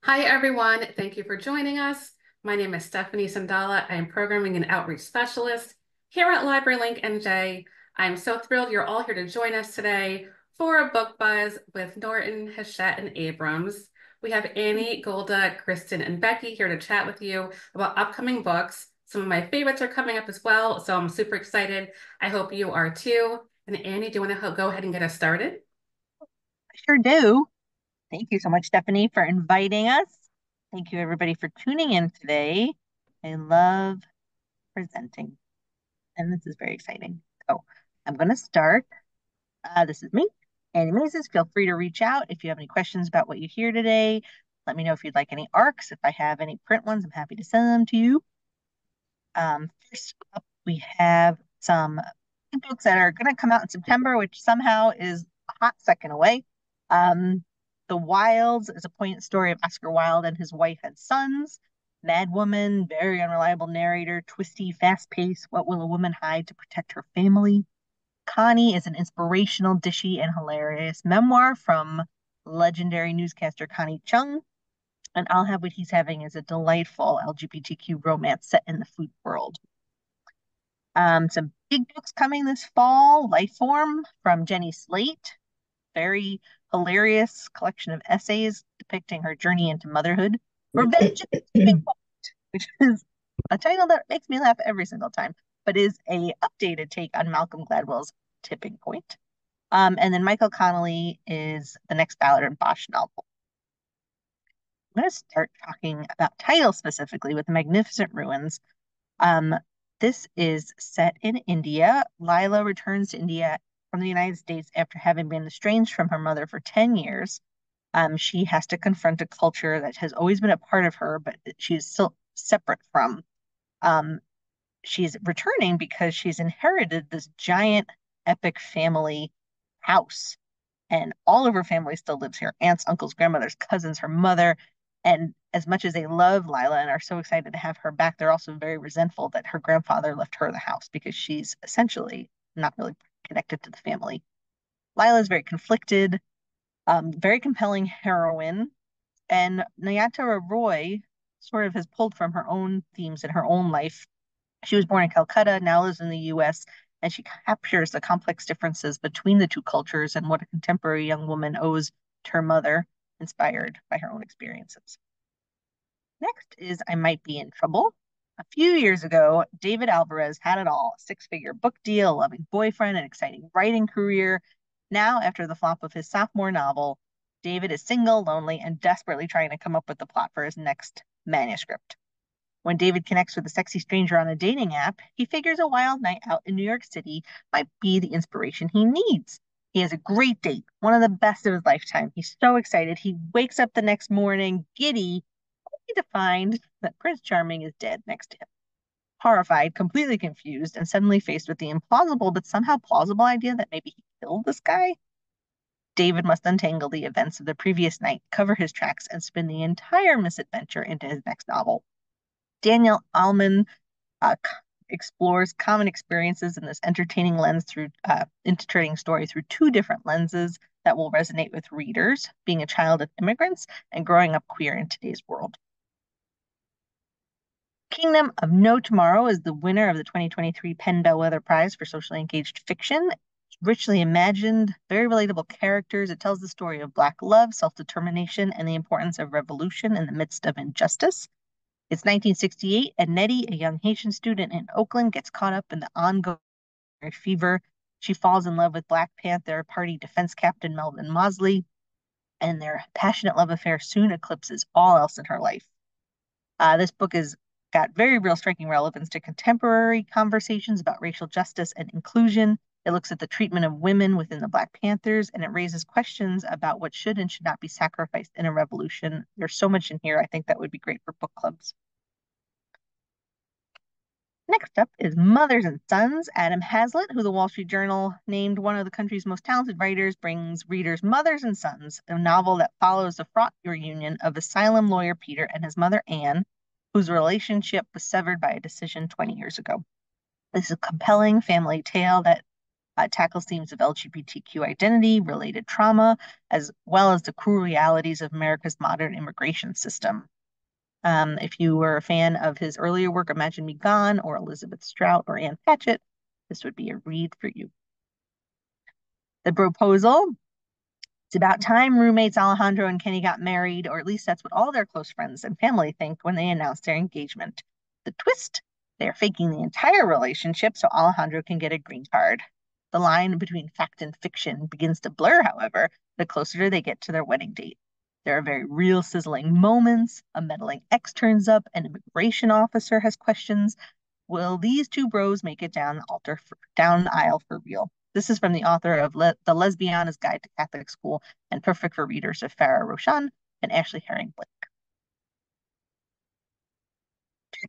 Hi, everyone. Thank you for joining us. My name is Stephanie Sandala. I am Programming and Outreach Specialist here at Library Link NJ. I'm so thrilled you're all here to join us today for a book buzz with Norton, Hachette, and Abrams. We have Annie, Golda, Kristen, and Becky here to chat with you about upcoming books. Some of my favorites are coming up as well, so I'm super excited. I hope you are too. And Annie, do you want to go ahead and get us started? Sure do. Thank you so much, Stephanie, for inviting us. Thank you, everybody, for tuning in today. I love presenting, and this is very exciting. So I'm going to start. This is me, Annie Mazes. Feel free to reach out if you have any questions about what you hear today. Let me know if you'd like any ARCs. If I have any print ones, I'm happy to send them to you. First up, we have some books that are going to come out in September, which somehow is a hot second away. The Wilds is a poignant story of Oscar Wilde and his wife and sons. Mad Woman, very unreliable narrator, twisty, fast paced. What will a woman hide to protect her family? Connie is an inspirational, dishy, and hilarious memoir from legendary newscaster Connie Chung. And I'll Have What He's Having is a delightful LGBTQ romance set in the food world. Some big books coming this fall. Lifeform from Jenny Slate, very hilarious collection of essays depicting her journey into motherhood. Revenge at the Tipping Point, which is a title that makes me laugh every single time, but is a updated take on Malcolm Gladwell's Tipping Point. And then Michael Connelly is the next Ballard and Bosch novel. I'm going to start talking about titles specifically with Magnificent Ruins. Um, this is set in India. Lila returns to India from the United States after having been estranged from her mother for 10 years. She has to confront a culture that has always been a part of her, but she's still separate from. Um, she's returning because she's inherited this giant, epic family house, and all of her family still lives here: aunts, uncles, grandmothers, cousins, her mother. And as much as they love Lila and are so excited to have her back, they're also very resentful that her grandfather left her the house because she's essentially not really connected to the family. Lila is very conflicted, very compelling heroine, and Nayatara Roy sort of has pulled from her own themes in her own life. She was born in Calcutta, now lives in the US, and she captures the complex differences between the two cultures and what a contemporary young woman owes to her mother, inspired by her own experiences. Next is I Might Be in Trouble. A few years ago, David Alvarez had it all: a six-figure book deal, a loving boyfriend, an exciting writing career. Now, after the flop of his sophomore novel, David is single, lonely, and desperately trying to come up with the plot for his next manuscript. When David connects with a sexy stranger on a dating app, he figures a wild night out in New York City might be the inspiration he needs. He has a great date, one of the best of his lifetime. He's so excited. He wakes up the next morning, giddy, only to find that Prince Charming is dead next to him. Horrified, completely confused, and suddenly faced with the implausible but somehow plausible idea that maybe he killed this guy, David must untangle the events of the previous night, cover his tracks, and spin the entire misadventure into his next novel. Daniel Allman uh, explores common experiences in this entertaining lens through entertaining story through two different lenses that will resonate with readers: being a child of immigrants and growing up queer in today's world. Kingdom of No Tomorrow is the winner of the 2023 Penn Bellwether Prize for socially engaged fiction. It's richly imagined, very relatable characters. It tells the story of Black love, self-determination, and the importance of revolution in the midst of injustice. It's 1968, and Nettie, a young Haitian student in Oakland, gets caught up in the ongoing fever. She falls in love with Black Panther Party defense captain Melvin Mosley, and their passionate love affair soon eclipses all else in her life. This book has got very real striking relevance to contemporary conversations about racial justice and inclusion. It looks at the treatment of women within the Black Panthers, and it raises questions about what should and should not be sacrificed in a revolution. There's so much in here. I think that would be great for book clubs. Next up is Mothers and Sons. Adam Hazlitt, who the Wall Street Journal named one of the country's most talented writers, brings readers Mothers and Sons, a novel that follows the fraught reunion of asylum lawyer Peter and his mother Anne, whose relationship was severed by a decision 20 years ago. This is a compelling family tale that tackles themes of LGBTQ identity, related trauma, as well as the cruel realities of America's modern immigration system. If you were a fan of his earlier work, Imagine Me Gone, or Elizabeth Strout, or Anne Patchett, this would be a read for you. The Proposal. It's about time roommates Alejandro and Kenny got married, or at least that's what all their close friends and family think when they announce their engagement. The twist? They are faking the entire relationship so Alejandro can get a green card. The line between fact and fiction begins to blur, however, the closer they get to their wedding date. There are very real, sizzling moments. A meddling ex turns up, an immigration officer has questions. Will these two bros make it down the aisle for real? This is from the author of The Lesbiana's Guide to Catholic School and perfect for readers of Farah Roshan and Ashley Herring Blake.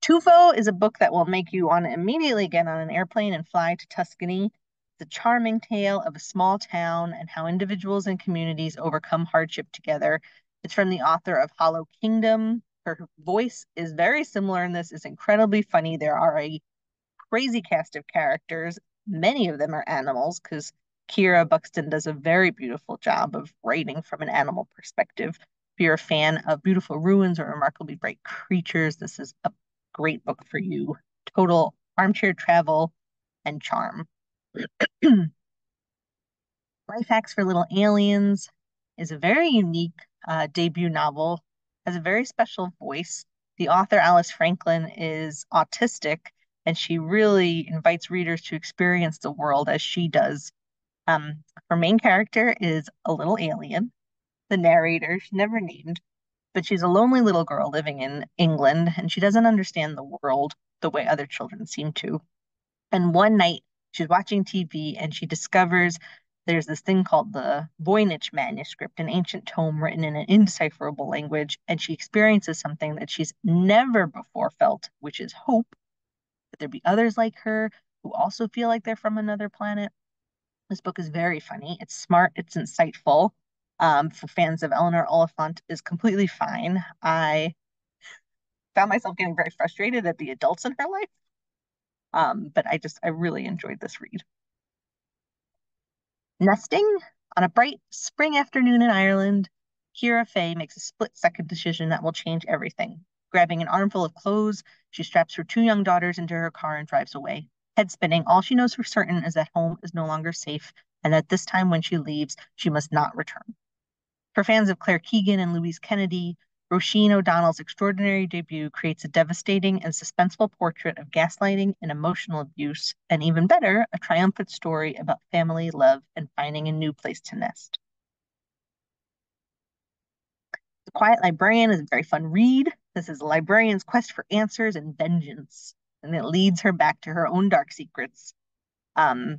Tartufo is a book that will make you want to immediately get on an airplane and fly to Tuscany. It's a charming tale of a small town and how individuals and communities overcome hardship together. It's from the author of Hollow Kingdom. Her voice is very similar in this, is incredibly funny. There are a crazy cast of characters. Many of them are animals because Kira Buxton does a very beautiful job of writing from an animal perspective. If you're a fan of beautiful ruins or remarkably bright creatures, this is a great book for you. Total armchair travel and charm. Life Hacks for Little Aliens is a very unique debut novel, has a very special voice. The author, Alice Franklin, is autistic, and she really invites readers to experience the world as she does. Her main character is a little alien, the narrator, she's never named, but she's a lonely little girl living in England, and she doesn't understand the world the way other children seem to. And one night she's watching TV and she discovers there's this thing called the Voynich manuscript, an ancient tome written in an indecipherable language, and she experiences something that she's never before felt, which is hope that there be others like her who also feel like they're from another planet. This book is very funny. It's smart. It's insightful. For fans of Eleanor Oliphant, is completely fine. I found myself getting very frustrated at the adults in her life, but I really enjoyed this read. Nesting. On a bright spring afternoon in Ireland, Kira Fay makes a split-second decision that will change everything. Grabbing an armful of clothes, she straps her two young daughters into her car and drives away. Head spinning, all she knows for certain is that home is no longer safe, and that this time when she leaves, she must not return. For fans of Claire Keegan and Louise Kennedy, Roisin O'Donnell's extraordinary debut creates a devastating and suspenseful portrait of gaslighting and emotional abuse, and even better, a triumphant story about family, love, and finding a new place to nest. The Quiet Librarian is a very fun read. This is a librarian's quest for answers and vengeance, and it leads her back to her own dark secrets. Hannah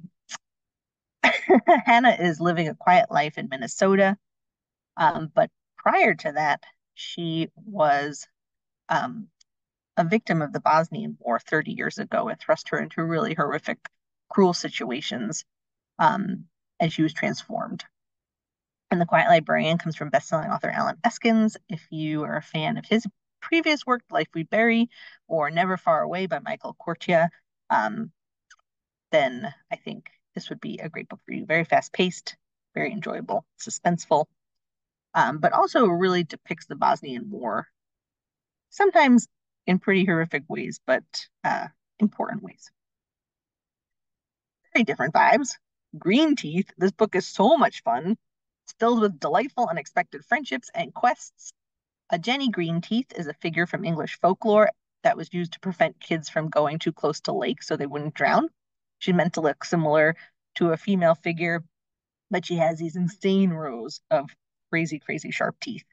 is living a quiet life in Minnesota, but prior to that, she was a victim of the Bosnian War 30 years ago. It thrust her into really horrific, cruel situations as she was transformed. And The Quiet Librarian comes from bestselling author Alan Eskins. If you are a fan of his previous work, Life We Bury or Never Far Away by Michael Cortia, then I think this would be a great book for you. Very fast-paced, very enjoyable, suspenseful, but also really depicts the Bosnian War, sometimes in pretty horrific ways, but important ways. Very different vibes. Green Teeth. This book is so much fun. It's filled with delightful, unexpected friendships and quests. Jenny Greenteeth is a figure from English folklore that was used to prevent kids from going too close to lakes so they wouldn't drown. She's meant to look similar to a female figure, but she has these insane rows of crazy, crazy sharp teeth.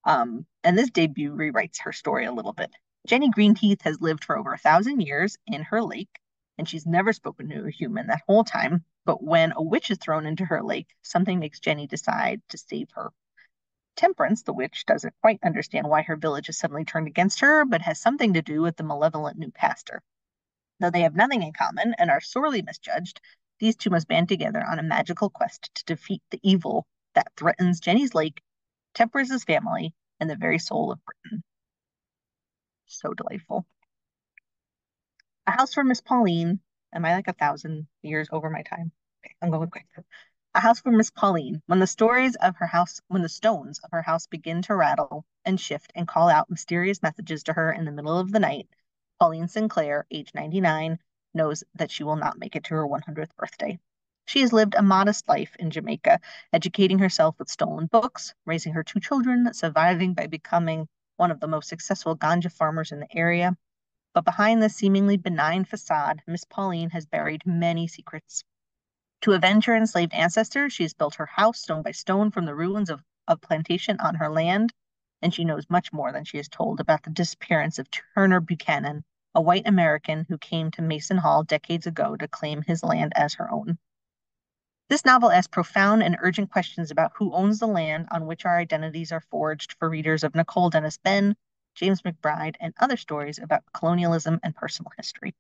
And this debut rewrites her story a little bit. Jenny Greenteeth has lived for over 1,000 years in her lake, and she's never spoken to a human that whole time. But when a witch is thrown into her lake, something makes Jenny decide to save her. Temperance, the witch, doesn't quite understand why her village has suddenly turned against her, but has something to do with the malevolent new pastor. Though they have nothing in common and are sorely misjudged, these two must band together on a magical quest to defeat the evil that threatens Jenny's lake, Temperance's family, and the very soul of Britain. So delightful. A House for Miss Pauline. Am I like 1,000 years over my time? Okay, I'm going quick. A house for Miss Pauline. When the stones of her house begin to rattle and shift and call out mysterious messages to her in the middle of the night, Pauline Sinclair, age 99, knows that she will not make it to her 100th birthday. She has lived a modest life in Jamaica, educating herself with stolen books, raising her 2 children, surviving by becoming one of the most successful ganja farmers in the area. But behind this seemingly benign facade, Miss Pauline has buried many secrets. To avenge her enslaved ancestors, she has built her house stone by stone from the ruins of plantation on her land, and she knows much more than she has told about the disappearance of Turner Buchanan, a white American who came to Mason Hall decades ago to claim his land as her own. This novel asks profound and urgent questions about who owns the land on which our identities are forged for readers of Nicole Dennis Benn, James McBride, and other stories about colonialism and personal history.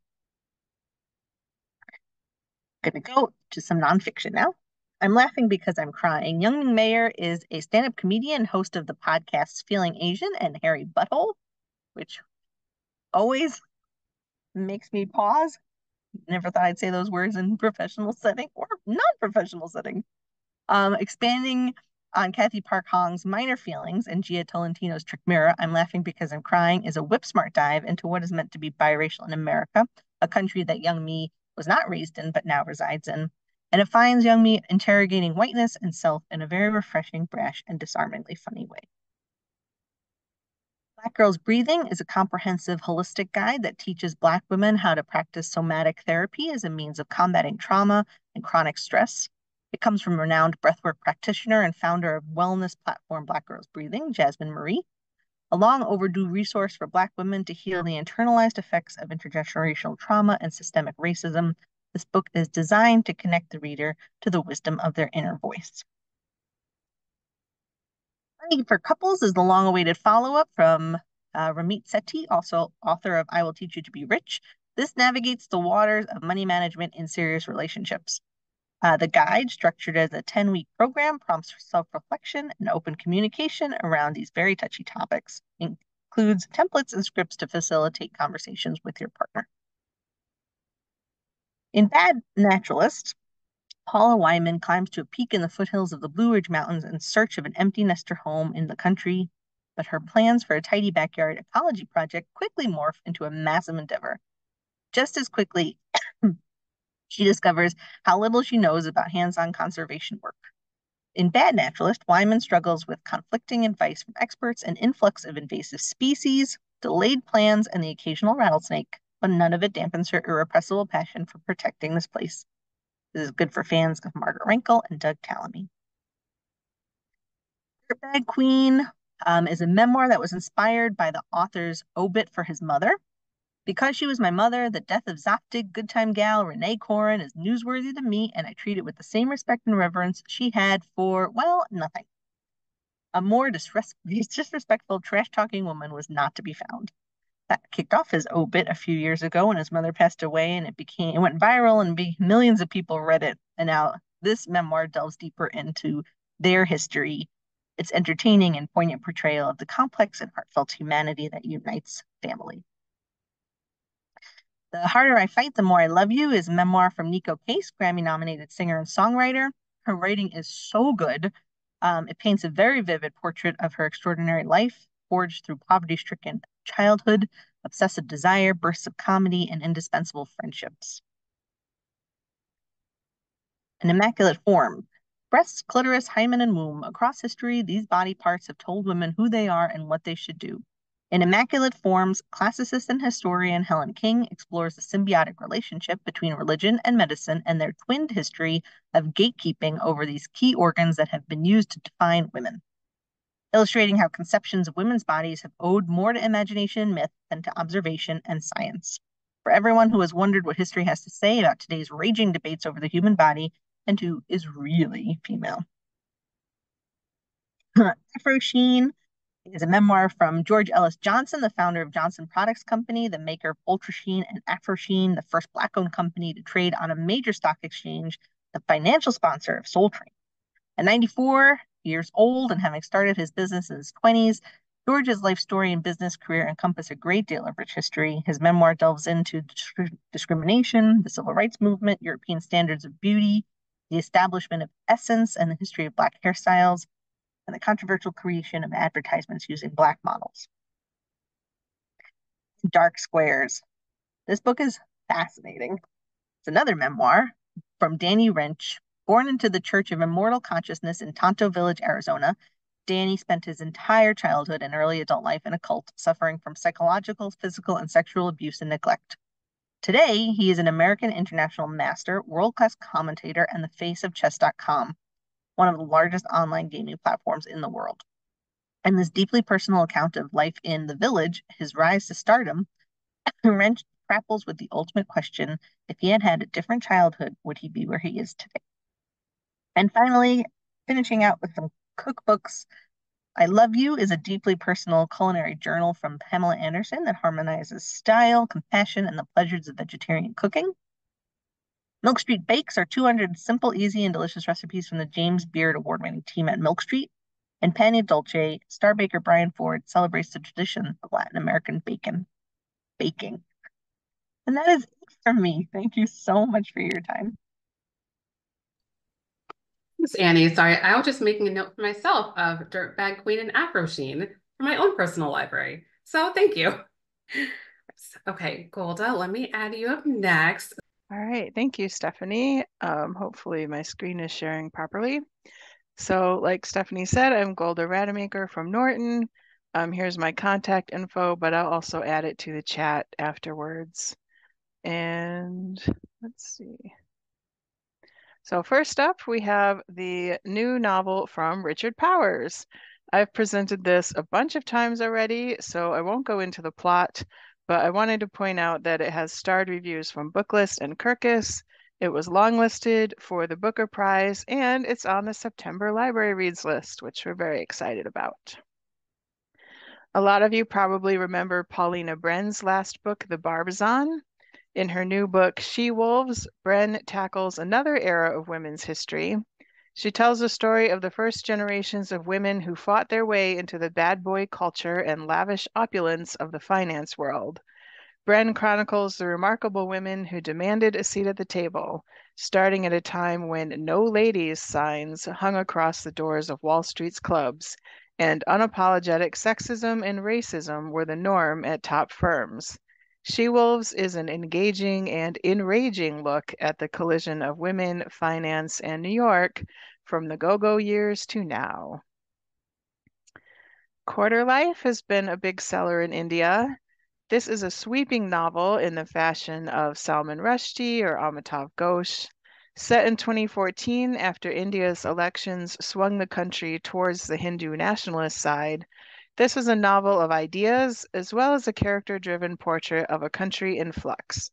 Going to go to some nonfiction now. I'm laughing because I'm crying. Youngming Mayer is a stand-up comedian, host of the podcasts Feeling Asian and Harry Butthole, which always makes me pause. Never thought I'd say those words in professional setting or non-professional setting. Expanding on Kathy Park Hong's Minor Feelings and Gia Tolentino's Trick Mirror, I'm laughing because I'm crying is a whip-smart dive into what is meant to be biracial in America, a country that young me was not raised in but now resides in. And it finds young me interrogating whiteness and self in a very refreshing, brash, and disarmingly funny way. Black Girls Breathing is a comprehensive, holistic guide that teaches Black women how to practice somatic therapy as a means of combating trauma and chronic stress. It comes from renowned breathwork practitioner and founder of wellness platform Black Girls Breathing, Jasmine Marie, a long overdue resource for Black women to heal the internalized effects of intergenerational trauma and systemic racism. This book is designed to connect the reader to the wisdom of their inner voice. Money for Couples is the long-awaited follow-up from Ramit Sethi, also author of I Will Teach You to Be Rich. This navigates the waters of money management in serious relationships. The guide, structured as a 10-week program, prompts for self-reflection and open communication around these very touchy topics. It includes templates and scripts to facilitate conversations with your partner. In Bad Naturalist, Paula Wyman climbs to a peak in the foothills of the Blue Ridge Mountains in search of an empty nester home in the country, but her plans for a tidy backyard ecology project quickly morph into a massive endeavor. Just as quickly, she discovers how little she knows about hands-on conservation work. In Bad Naturalist, Wyman struggles with conflicting advice from experts, an influx of invasive species, delayed plans, and the occasional rattlesnake, but none of it dampens her irrepressible passion for protecting this place. This is good for fans of Margaret Rankle and Doug Tallamy. Dirtbag Queen is a memoir that was inspired by the author's obit for his mother. Because she was my mother, the death of Zoptic good time gal Renee Corin is newsworthy to me, and I treat it with the same respect and reverence she had for, well, nothing. A more disrespectful, trash-talking woman was not to be found. That kicked off his obit a few years ago when his mother passed away, and it went viral, and millions of people read it. And now this memoir delves deeper into their history. It's entertaining and poignant portrayal of the complex and heartfelt humanity that unites family. The Harder I Fight, the More I Love You is a memoir from Nico Case, Grammy-nominated singer and songwriter. Her writing is so good. It paints a very vivid portrait of her extraordinary life, forged through poverty-stricken childhood, obsessive desire, bursts of comedy, and indispensable friendships. An Immaculate Form. Breasts, clitoris, hymen, and womb. Across history, these body parts have told women who they are and what they should do. In Immaculate Forms, classicist and historian Helen King explores the symbiotic relationship between religion and medicine and their twinned history of gatekeeping over these key organs that have been used to define women, illustrating how conceptions of women's bodies have owed more to imagination and myth than to observation and science. For everyone who has wondered what history has to say about today's raging debates over the human body and who is really female. Afro Sheen is a memoir from George Ellis Johnson, the founder of Johnson Products Company, the maker of Ultra Sheen and Afro Sheen, the first Black-owned company to trade on a major stock exchange, the financial sponsor of Soul Train. At 94 years old and having started his business in his 20s, George's life story and business career encompass a great deal of rich history. His memoir delves into discrimination, the civil rights movement, European standards of beauty, the establishment of Essence and the history of Black hairstyles, and the controversial creation of advertisements using Black models. Dark Squares. This book is fascinating. It's another memoir from Danny Wrench. Born into the Church of Immortal Consciousness in Tonto Village, Arizona, Danny spent his entire childhood and early adult life in a cult, suffering from psychological, physical, and sexual abuse and neglect. Today, he is an American international master, world-class commentator, and the face of chess.com, one of the largest online gaming platforms in the world. In this deeply personal account of life in the village, his rise to stardom, Wrench grapples with the ultimate question: if he had had a different childhood, would he be where he is today? And finally, finishing out with some cookbooks. I Love You is a deeply personal culinary journal from Pamela Anderson that harmonizes style, compassion, and the pleasures of vegetarian cooking. Milk Street Bakes are 200 simple, easy, and delicious recipes from the James Beard Award-winning team at Milk Street. And Pane Dolce, star baker Brian Ford celebrates the tradition of Latin American baking. And that is it from me. Thank you so much for your time. Thanks, Annie. Sorry, I was just making a note for myself of Dirtbag Queen and Afro Sheen for my own personal library. So thank you. Okay, Golda, let me add you up next. All right, thank you, Stephanie. Hopefully my screen is sharing properly. So like Stephanie said, I'm Golda Rademacher from Norton. Here's my contact info, but I'll also add it to the chat afterwards. And let's see. So first up, we have the new novel from Richard Powers. I've presented this a bunch of times already, so I won't go into the plot, but I wanted to point out that it has starred reviews from Booklist and Kirkus. It was longlisted for the Booker Prize, and it's on the September Library Reads list, which we're very excited about. A lot of you probably remember Paulina Bren's last book, The Barbizon. In her new book, She Wolves, Bren tackles another era of women's history. She tells the story of the first generations of women who fought their way into the bad boy culture and lavish opulence of the finance world. Bren chronicles the remarkable women who demanded a seat at the table, starting at a time when "No Ladies" signs hung across the doors of Wall Street's clubs, and unapologetic sexism and racism were the norm at top firms. She-Wolves is an engaging and enraging look at the collision of women, finance, and New York from the go-go years to now. Quarter Life has been a big seller in India. This is a sweeping novel in the fashion of Salman Rushdie or Amitav Ghosh. Set in 2014, after India's elections swung the country towards the Hindu nationalist side, this is a novel of ideas as well as a character-driven portrait of a country in flux.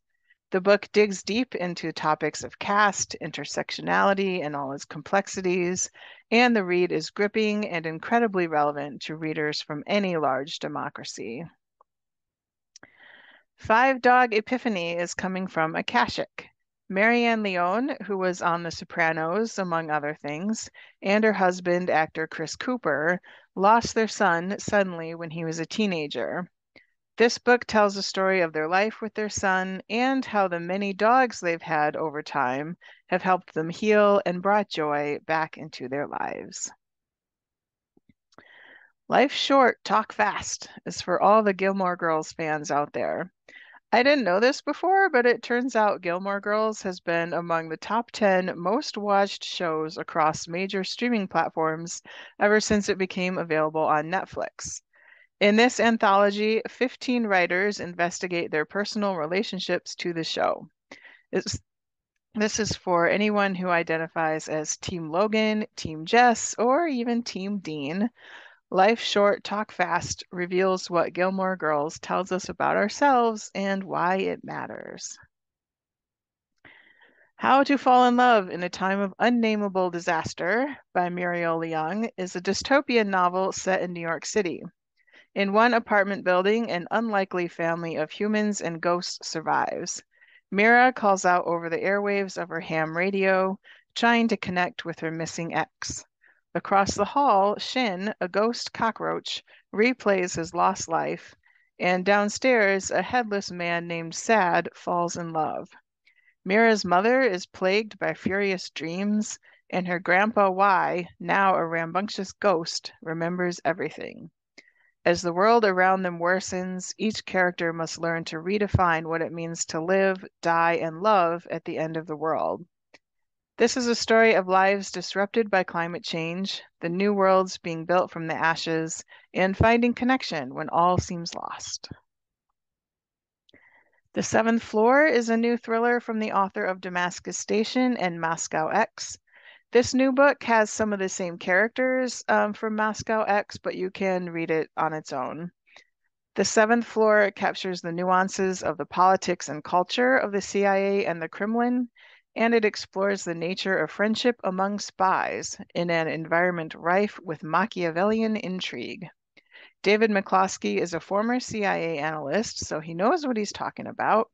The book digs deep into topics of caste, intersectionality, and all its complexities, and the read is gripping and incredibly relevant to readers from any large democracy. Five Dog Epiphany is coming from Akashic. Marianne Leone, who was on The Sopranos, among other things, and her husband, actor Chris Cooper, lost their son suddenly when he was a teenager. This book tells the story of their life with their son and how the many dogs they've had over time have helped them heal and brought joy back into their lives. Life Short, Talk Fast is for all the Gilmore Girls fans out there. I didn't know this before, but it turns out Gilmore Girls has been among the top 10 most watched shows across major streaming platforms ever since it became available on Netflix. In this anthology, 15 writers investigate their personal relationships to the show. This is for anyone who identifies as Team Logan, Team Jess, or even Team Dean. Life Short, Talk Fast reveals what Gilmore Girls tells us about ourselves and why it matters. How to Fall in Love in a Time of Unnameable Disaster by Muriel Leung is a dystopian novel set in New York City. In one apartment building, an unlikely family of humans and ghosts survives. Mira calls out over the airwaves of her ham radio, trying to connect with her missing ex. Across the hall, Shin, a ghost cockroach, replays his lost life, and downstairs, a headless man named Sad falls in love. Mira's mother is plagued by furious dreams, and her grandpa Y, now a rambunctious ghost, remembers everything. As the world around them worsens, each character must learn to redefine what it means to live, die, and love at the end of the world. This is a story of lives disrupted by climate change, the new worlds being built from the ashes, and finding connection when all seems lost. The Seventh Floor is a new thriller from the author of Damascus Station and Moscow X. This new book has some of the same characters from Moscow X, but you can read it on its own. The Seventh Floor captures the nuances of the politics and culture of the CIA and the Kremlin, and it explores the nature of friendship among spies in an environment rife with Machiavellian intrigue. David McCloskey is a former CIA analyst, so he knows what he's talking about.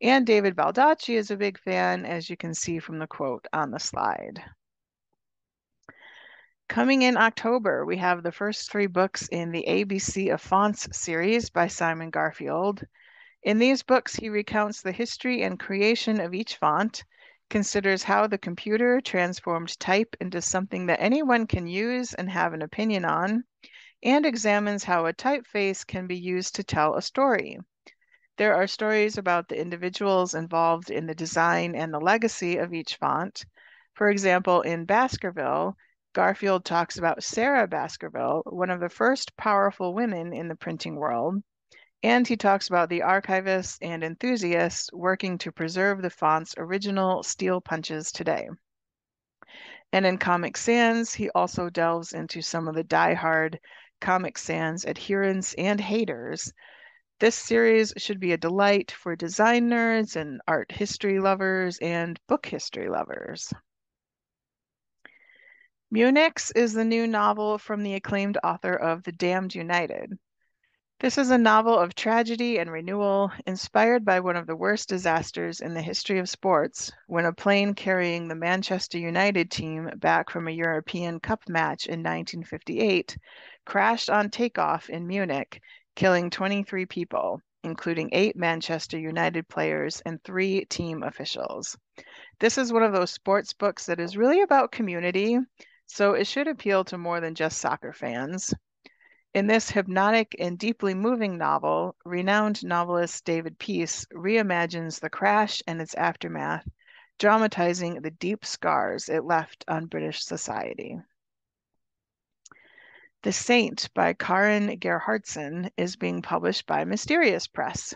And David Baldacci is a big fan, as you can see from the quote on the slide. Coming in October, we have the first 3 books in the ABC of Fonts series by Simon Garfield. In these books, he recounts the history and creation of each font, considers how the computer transformed type into something that anyone can use and have an opinion on, and examines how a typeface can be used to tell a story. There are stories about the individuals involved in the design and the legacy of each font. For example, in Baskerville, Garfield talks about Sarah Baskerville, one of the first powerful women in the printing world, and he talks about the archivists and enthusiasts working to preserve the font's original steel punches today. And in Comic Sans, he also delves into some of the die-hard Comic Sans adherents and haters. This series should be a delight for design nerds and art history lovers and book history lovers. Munich is the new novel from the acclaimed author of The Damned United. This is a novel of tragedy and renewal, inspired by one of the worst disasters in the history of sports, when a plane carrying the Manchester United team back from a European Cup match in 1958 crashed on takeoff in Munich, killing 23 people, including 8 Manchester United players and 3 team officials. This is one of those sports books that is really about community, so it should appeal to more than just soccer fans. In this hypnotic and deeply moving novel, renowned novelist David Peace reimagines the crash and its aftermath, dramatizing the deep scars it left on British society. The Saint by Karin Gerhardsen is being published by Mysterious Press.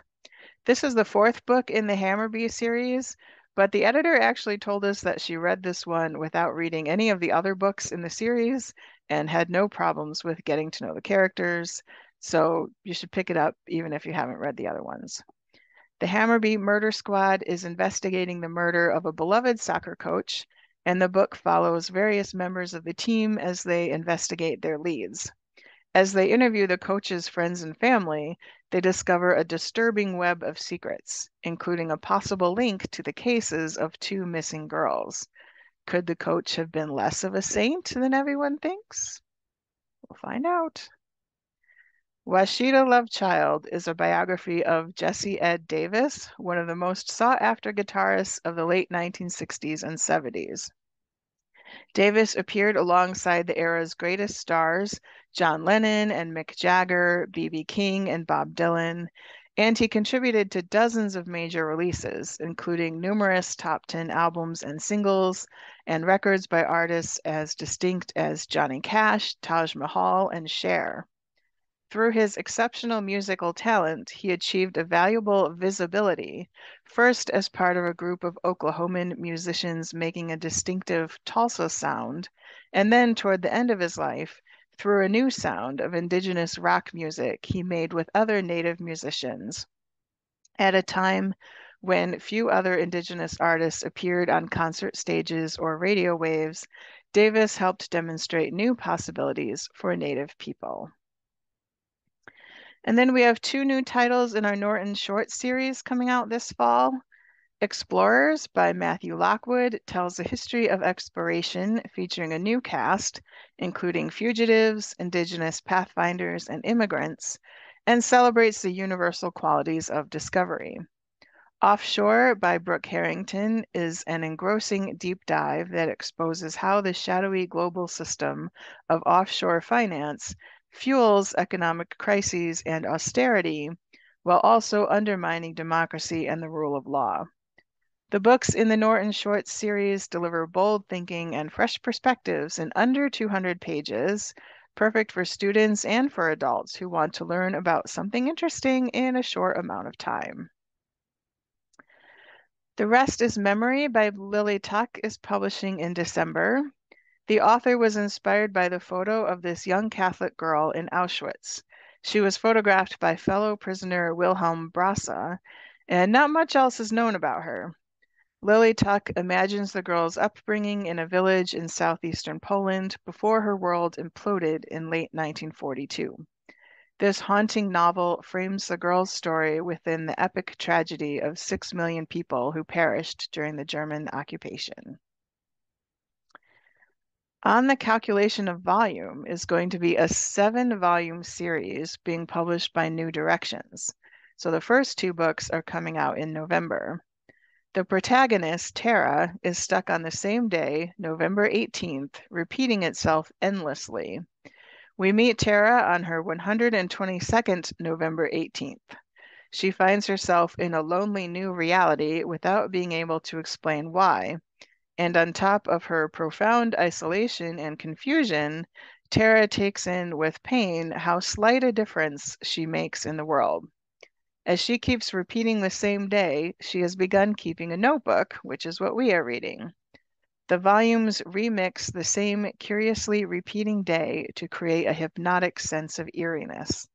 This is the 4th book in the Hammarby series, but the editor actually told us that she read this one without reading any of the other books in the series and had no problems with getting to know the characters, so you should pick it up even if you haven't read the other ones. The Hammarby Murder Squad is investigating the murder of a beloved soccer coach, and the book follows various members of the team as they investigate their leads. As they interview the coach's friends and family, they discover a disturbing web of secrets, including a possible link to the cases of 2 missing girls. Could the coach have been less of a saint than everyone thinks? We'll find out. Washita Lovechild is a biography of Jesse Ed Davis, one of the most sought-after guitarists of the late 1960s and 70s. Davis appeared alongside the era's greatest stars, John Lennon and Mick Jagger, B.B. King and Bob Dylan, and he contributed to dozens of major releases, including numerous top 10 albums and singles, and records by artists as distinct as Johnny Cash, Taj Mahal, and Cher. Through his exceptional musical talent, he achieved a valuable visibility, first as part of a group of Oklahoman musicians making a distinctive Tulsa sound, and then toward the end of his life, through a new sound of indigenous rock music he made with other Native musicians. At a time when few other indigenous artists appeared on concert stages or radio waves, Davis helped demonstrate new possibilities for Native people. And then we have 2 new titles in our Norton short series coming out this fall. Explorers by Matthew Lockwood tells the history of exploration featuring a new cast, including fugitives, indigenous pathfinders, and immigrants, and celebrates the universal qualities of discovery. Offshore by Brooke Harrington is an engrossing deep dive that exposes how the shadowy global system of offshore finance fuels economic crises and austerity, while also undermining democracy and the rule of law. The books in the Norton Short series deliver bold thinking and fresh perspectives in under 200 pages, perfect for students and for adults who want to learn about something interesting in a short amount of time. The Rest is Memory by Lily Tuck is publishing in December. The author was inspired by the photo of this young Catholic girl in Auschwitz. She was photographed by fellow prisoner Wilhelm Brasse, and not much else is known about her. Lily Tuck imagines the girl's upbringing in a village in southeastern Poland before her world imploded in late 1942. This haunting novel frames the girl's story within the epic tragedy of 6 million people who perished during the German occupation. On the Calculation of Volume is going to be a 7-volume series being published by New Directions. So the first 2 books are coming out in November. The protagonist, Tara, is stuck on the same day, November 18th, repeating itself endlessly. We meet Tara on her 122nd November 18th. She finds herself in a lonely new reality without being able to explain why. And on top of her profound isolation and confusion, Tara takes in with pain how slight a difference she makes in the world. As she keeps repeating the same day, she has begun keeping a notebook, which is what we are reading. The volumes remix the same curiously repeating day to create a hypnotic sense of eeriness.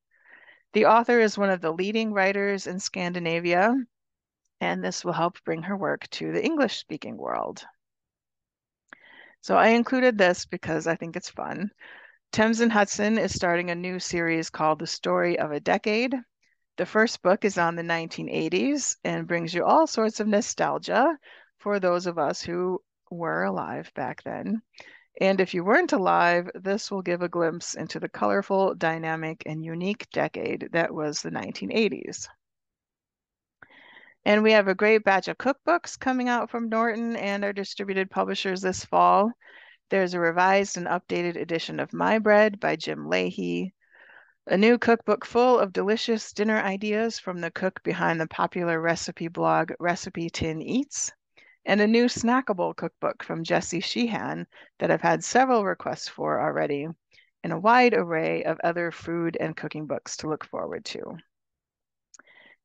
The author is one of the leading writers in Scandinavia, and this will help bring her work to the English-speaking world. So I included this because I think it's fun. Thames and Hudson is starting a new series called The Story of a Decade. The first book is on the 1980s and brings you all sorts of nostalgia for those of us who were alive back then. And if you weren't alive, this will give a glimpse into the colorful, dynamic, and unique decade that was the 1980s. And we have a great batch of cookbooks coming out from Norton and our distributed publishers this fall. There's a revised and updated edition of My Bread by Jim Leahy, a new cookbook full of delicious dinner ideas from the cook behind the popular recipe blog Recipe Tin Eats, and a new snackable cookbook from Jessie Sheehan that I've had several requests for already, and a wide array of other food and cooking books to look forward to.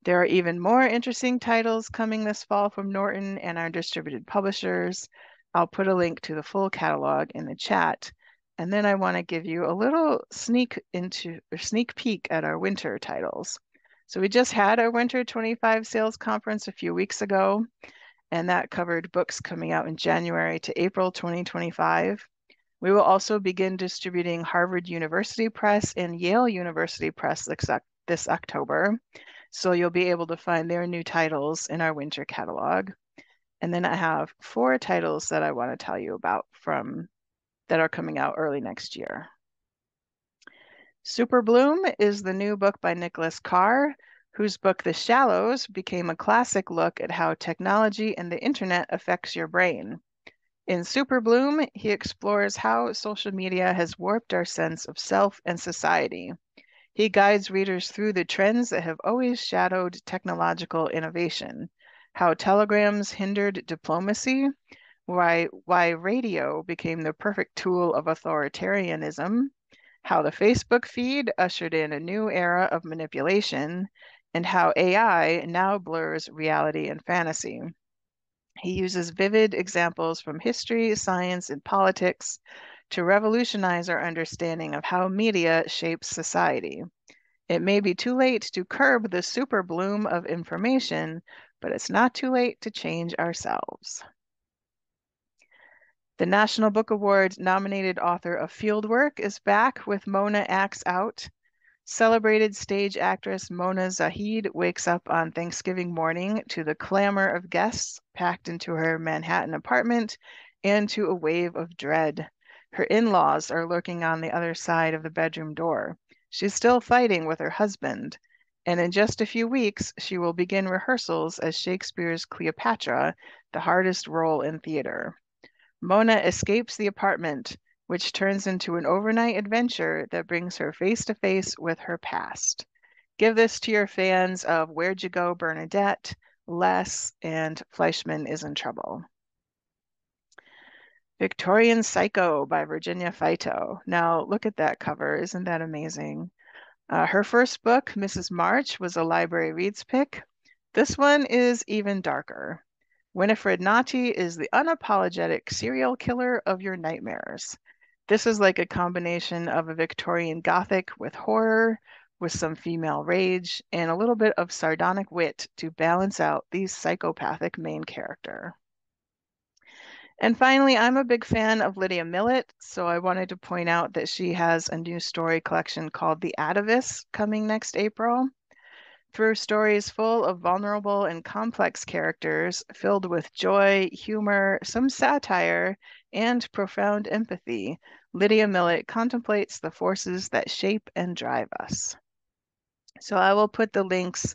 There are even more interesting titles coming this fall from Norton and our distributed publishers. I'll put a link to the full catalog in the chat. And then I want to give you a little sneak peek at our winter titles. So we just had our Winter 25 sales conference a few weeks ago, and that covered books coming out in January to April 2025. We will also begin distributing Harvard University Press and Yale University Press this October. So you'll be able to find their new titles in our winter catalog. And then I have 4 titles that I want to tell you about that are coming out early next year. Super Bloom is the new book by Nicholas Carr, whose book The Shallows became a classic look at how technology and the internet affects your brain. In Super Bloom, he explores how social media has warped our sense of self and society. He guides readers through the trends that have always shadowed technological innovation, how telegrams hindered diplomacy, why radio became the perfect tool of authoritarianism, how the Facebook feed ushered in a new era of manipulation, and how AI now blurs reality and fantasy. He uses vivid examples from history, science, and politics to revolutionize our understanding of how media shapes society. It may be too late to curb the super bloom of information, but it's not too late to change ourselves. The National Book Award nominated author of Fieldwork is back with Mona Acts Out. Celebrated stage actress Mona Zahid wakes up on Thanksgiving morning to the clamor of guests packed into her Manhattan apartment and to a wave of dread. Her in-laws are lurking on the other side of the bedroom door. She's still fighting with her husband, And in just a few weeks, she will begin rehearsals as Shakespeare's Cleopatra, the hardest role in theater. Mona escapes the apartment, which turns into an overnight adventure that brings her face to face with her past. Give this to your fans of Where'd You Go, Bernadette, Les, and Fleischman is in Trouble. Victorian Psycho by Virginia Faito. Now, look at that cover. Isn't that amazing? Her first book, Mrs. March, was a library reads pick. This one is even darker. Winifred Nati is the unapologetic serial killer of your nightmares. This is like a combination of a Victorian Gothic with horror, with some female rage, and a little bit of sardonic wit to balance out the psychopathic main character. And finally, I'm a big fan of Lydia Millett, so I wanted to point out that she has a new story collection called The Atavis coming next April. Through stories full of vulnerable and complex characters, filled with joy, humor, some satire, and profound empathy, Lydia Millett contemplates the forces that shape and drive us. So I will put the links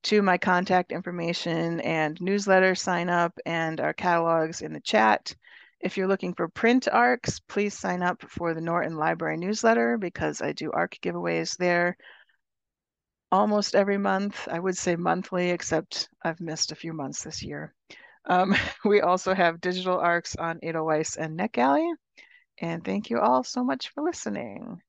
to my contact information and newsletter sign up and our catalogs in the chat. If you're looking for print ARCs, please sign up for the Norton Library newsletter because I do ARC giveaways there almost every month. I would say monthly, except I've missed a few months this year. We also have digital ARCs on Edelweiss and NetGalley. And thank you all so much for listening.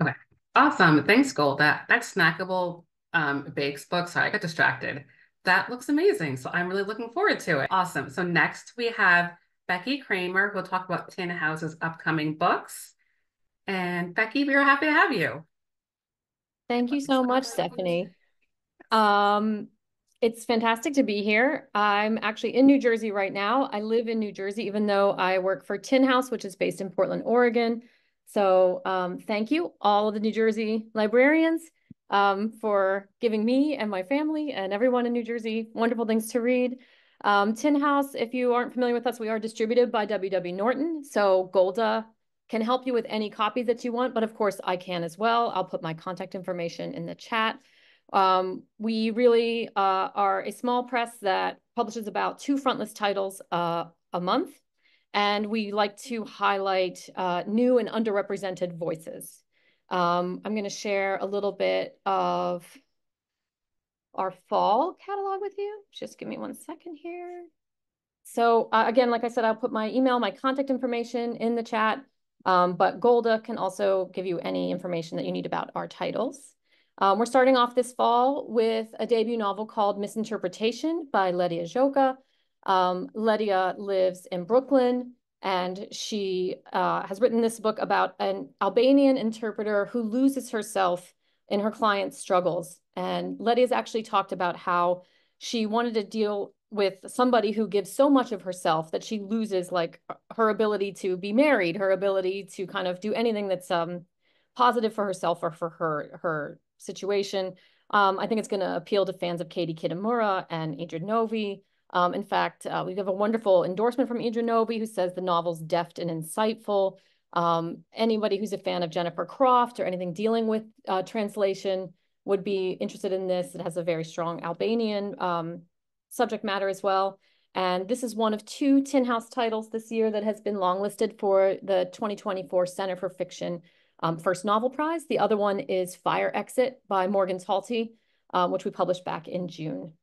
Okay. Awesome. Thanks, Gold. That snackable bakes book. Sorry, I got distracted. That looks amazing. So I'm really looking forward to it. Awesome. So next we have Becky Kramer, who'll talk about Tin House's upcoming books. And Becky, we are happy to have you. Thank you so much, Stephanie. It's fantastic to be here. I'm actually in New Jersey right now. I live in New Jersey, even though I work for Tin House, which is based in Portland, Oregon. So thank you, all of the New Jersey librarians, for giving me and my family and everyone in New Jersey wonderful things to read. Tin House, if you aren't familiar with us, we are distributed by W.W. Norton. So Golda can help you with any copies that you want, but of course I can as well. I'll put my contact information in the chat. We really are a small press that publishes about 2 frontlist titles a month, and we like to highlight new and underrepresented voices. I'm going to share a little bit of our fall catalog with you. Just give me 1 second here. So again, like I said, I'll put my email, my contact information in the chat, but Golda can also give you any information that you need about our titles. We're starting off this fall with a debut novel called Misinterpretation by Ledia Joka. Ledia lives in Brooklyn, and she has written this book about an Albanian interpreter who loses herself in her client's struggles. And Ledia's actually talked about how she wanted to deal with somebody who gives so much of herself that she loses like her ability to be married, her ability to kind of do anything that's positive for herself or for her situation. I think it's going to appeal to fans of Katie Kitamura and Adrian Novi. In fact, we have a wonderful endorsement from Adrian Novi who says the novel's deft and insightful. Anybody who's a fan of Jennifer Croft or anything dealing with translation would be interested in this. It has a very strong Albanian subject matter as well. And this is one of 2 Tin House titles this year that has been longlisted for the 2024 Center for Fiction First Novel Prize. The other one is Fire Exit by Morgan Talty, which we published back in June.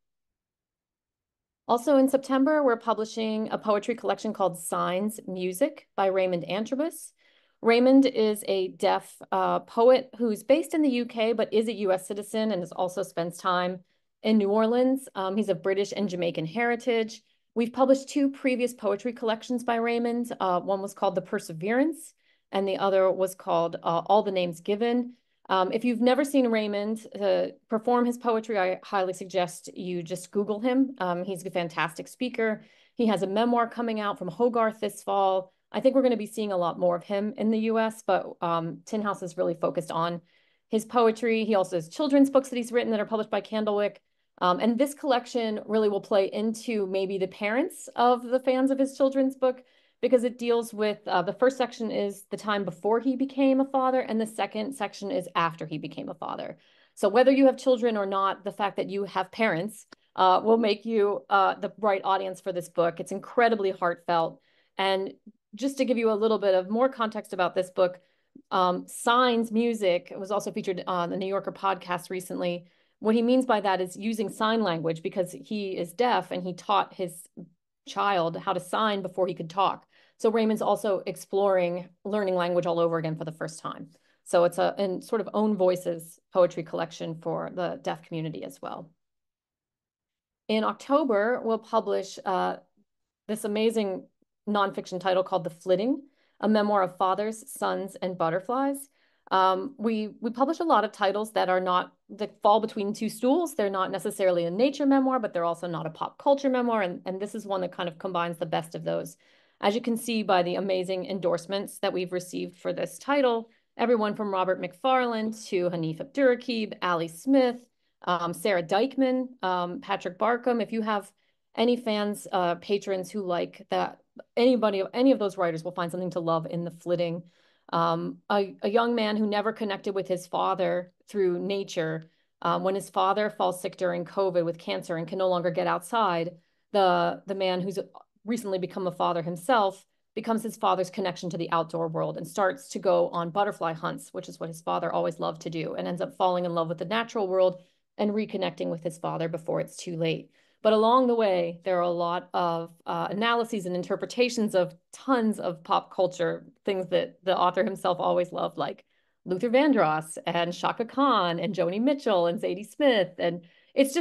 Also in September, we're publishing a poetry collection called Signs Music by Raymond Antrobus. Raymond is a deaf poet who's based in the UK, but is a US citizen and also spends time in New Orleans. He's of British and Jamaican heritage. We've published 2 previous poetry collections by Raymond. One was called The Perseverance, and the other was called All the Names Given. If you've never seen Raymond perform his poetry, I highly suggest you just Google him. He's a fantastic speaker. He has a memoir coming out from Hogarth this fall. I think we're going to be seeing a lot more of him in the US, but Tin House is really focused on his poetry. He also has children's books that he's written that are published by Candlewick. And this collection really will play into maybe the parents of the fans of his children's book, because it deals with, the first section is the time before he became a father, and the second section is after he became a father. So whether you have children or not, the fact that you have parents will make you the right audience for this book. It's incredibly heartfelt. And just to give you a little bit of more context about this book, signs music was also featured on the New Yorker podcast recently. What he means by that is using sign language, because he is deaf and he taught his child how to sign before he could talk. So Raymond's also exploring learning language all over again for the first time. So it's a sort of own voices poetry collection for the deaf community as well. In October, we'll publish this amazing nonfiction title called The Flitting, a memoir of fathers, sons, and butterflies. We publish a lot of titles that fall between two stools. They're not necessarily a nature memoir, but they're also not a pop culture memoir. And this is one that kind of combines the best of those. As you can see by the amazing endorsements that we've received for this title, everyone from Robert McFarland to Hanif Abdurraqib, Ali Smith, Sarah Dykman, Patrick Barkham. If you have any fans, patrons who like that, any of those writers will find something to love in The Flitting. A young man who never connected with his father through nature. When his father falls sick during COVID with cancer and can no longer get outside, the man who's recently become a father himself becomes his father's connection to the outdoor world and starts to go on butterfly hunts, which is what his father always loved to do, and ends up falling in love with the natural world and reconnecting with his father before it's too late. But along the way, there are a lot of analyses and interpretations of tons of pop culture, things that the author himself always loved, like Luther Vandross and Shaka Khan and Joni Mitchell and Zadie Smith. And it's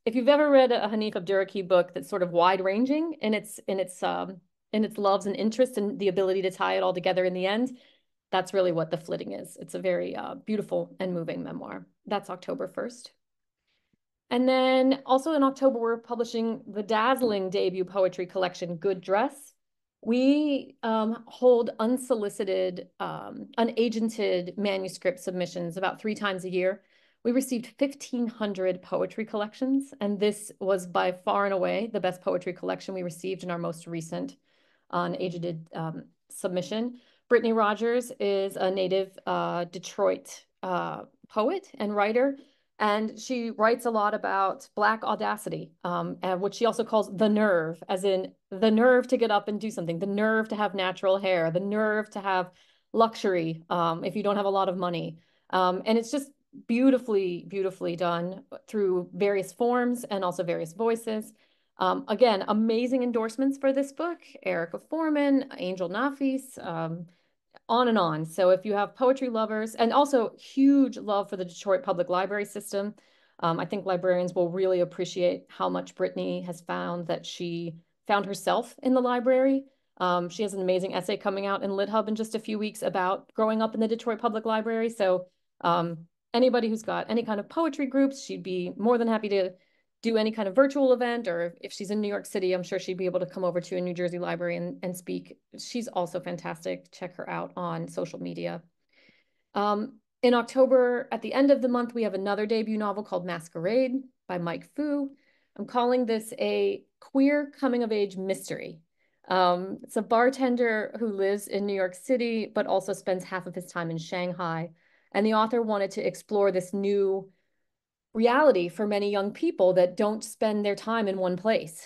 if you've ever read a Hanif Abdurraqib book that's sort of wide ranging in its loves and interests and the ability to tie it all together in the end, that's really what The Flitting is. It's a very beautiful and moving memoir. That's October 1st. And then also in October, we're publishing the dazzling debut poetry collection, Good Dress. We hold unsolicited, unagented manuscript submissions about 3 times a year. We received 1,500 poetry collections, and this was by far and away the best poetry collection we received in our most recent unagented submission. Brittany Rogers is a native Detroit poet and writer. And she writes a lot about Black audacity, which she also calls the nerve, as in the nerve to get up and do something, the nerve to have natural hair, the nerve to have luxury if you don't have a lot of money. And it's just beautifully, beautifully done through various forms and also various voices. Again, amazing endorsements for this book, Erica Foreman, Angel Nafis, on and on. So if you have poetry lovers, and also huge love for the Detroit Public Library system, I think librarians will really appreciate how much Brittany has found that she found herself in the library. She has an amazing essay coming out in LitHub in just a few weeks about growing up in the Detroit Public Library. So anybody who's got any kind of poetry groups, she'd be more than happy to do any kind of virtual event, or if she's in New York City, I'm sure she'd be able to come over to a New Jersey library and speak. She's also fantastic. Check her out on social media. In October, at the end of the month, we have another debut novel called Masquerade by Mike Fu. I'm calling this a queer coming-of-age mystery. It's a bartender who lives in New York City, but also spends half of his time in Shanghai. And the author wanted to explore this new reality for many young people that don't spend their time in one place.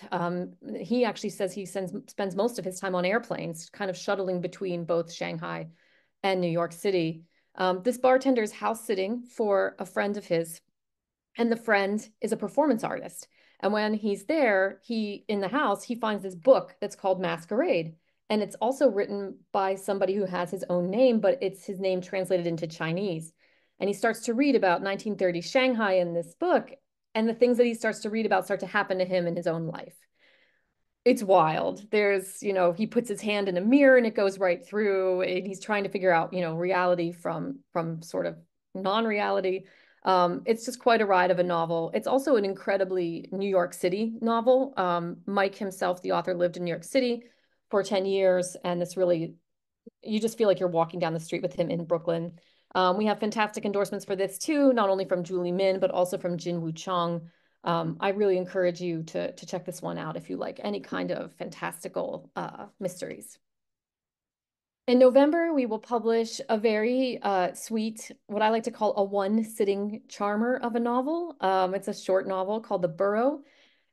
He actually says he spends most of his time on airplanes, kind of shuttling between both Shanghai and New York City. This bartender is house sitting for a friend of his, and the friend is a performance artist. And when he's there, in the house, he finds this book that's called Masquerade. And it's also written by somebody who has his own name, but it's his name translated into Chinese. And he starts to read about 1930 Shanghai in this book, and the things that he starts to read about start to happen to him in his own life. It's wild. He puts his hand in a mirror and it goes right through, and he's trying to figure out, reality from sort of non-reality. It's just quite a ride of a novel. It's also an incredibly New York City novel. Mike himself, the author, lived in New York City for 10 years, and you just feel like you're walking down the street with him in Brooklyn. We have fantastic endorsements for this too, not only from Julie Min, but also from Jin Woo Chung, I really encourage you to check this one out if you like any kind of fantastical mysteries. In November, we will publish a very sweet, what I like to call a one-sitting charmer of a novel. It's a short novel called The Burrow.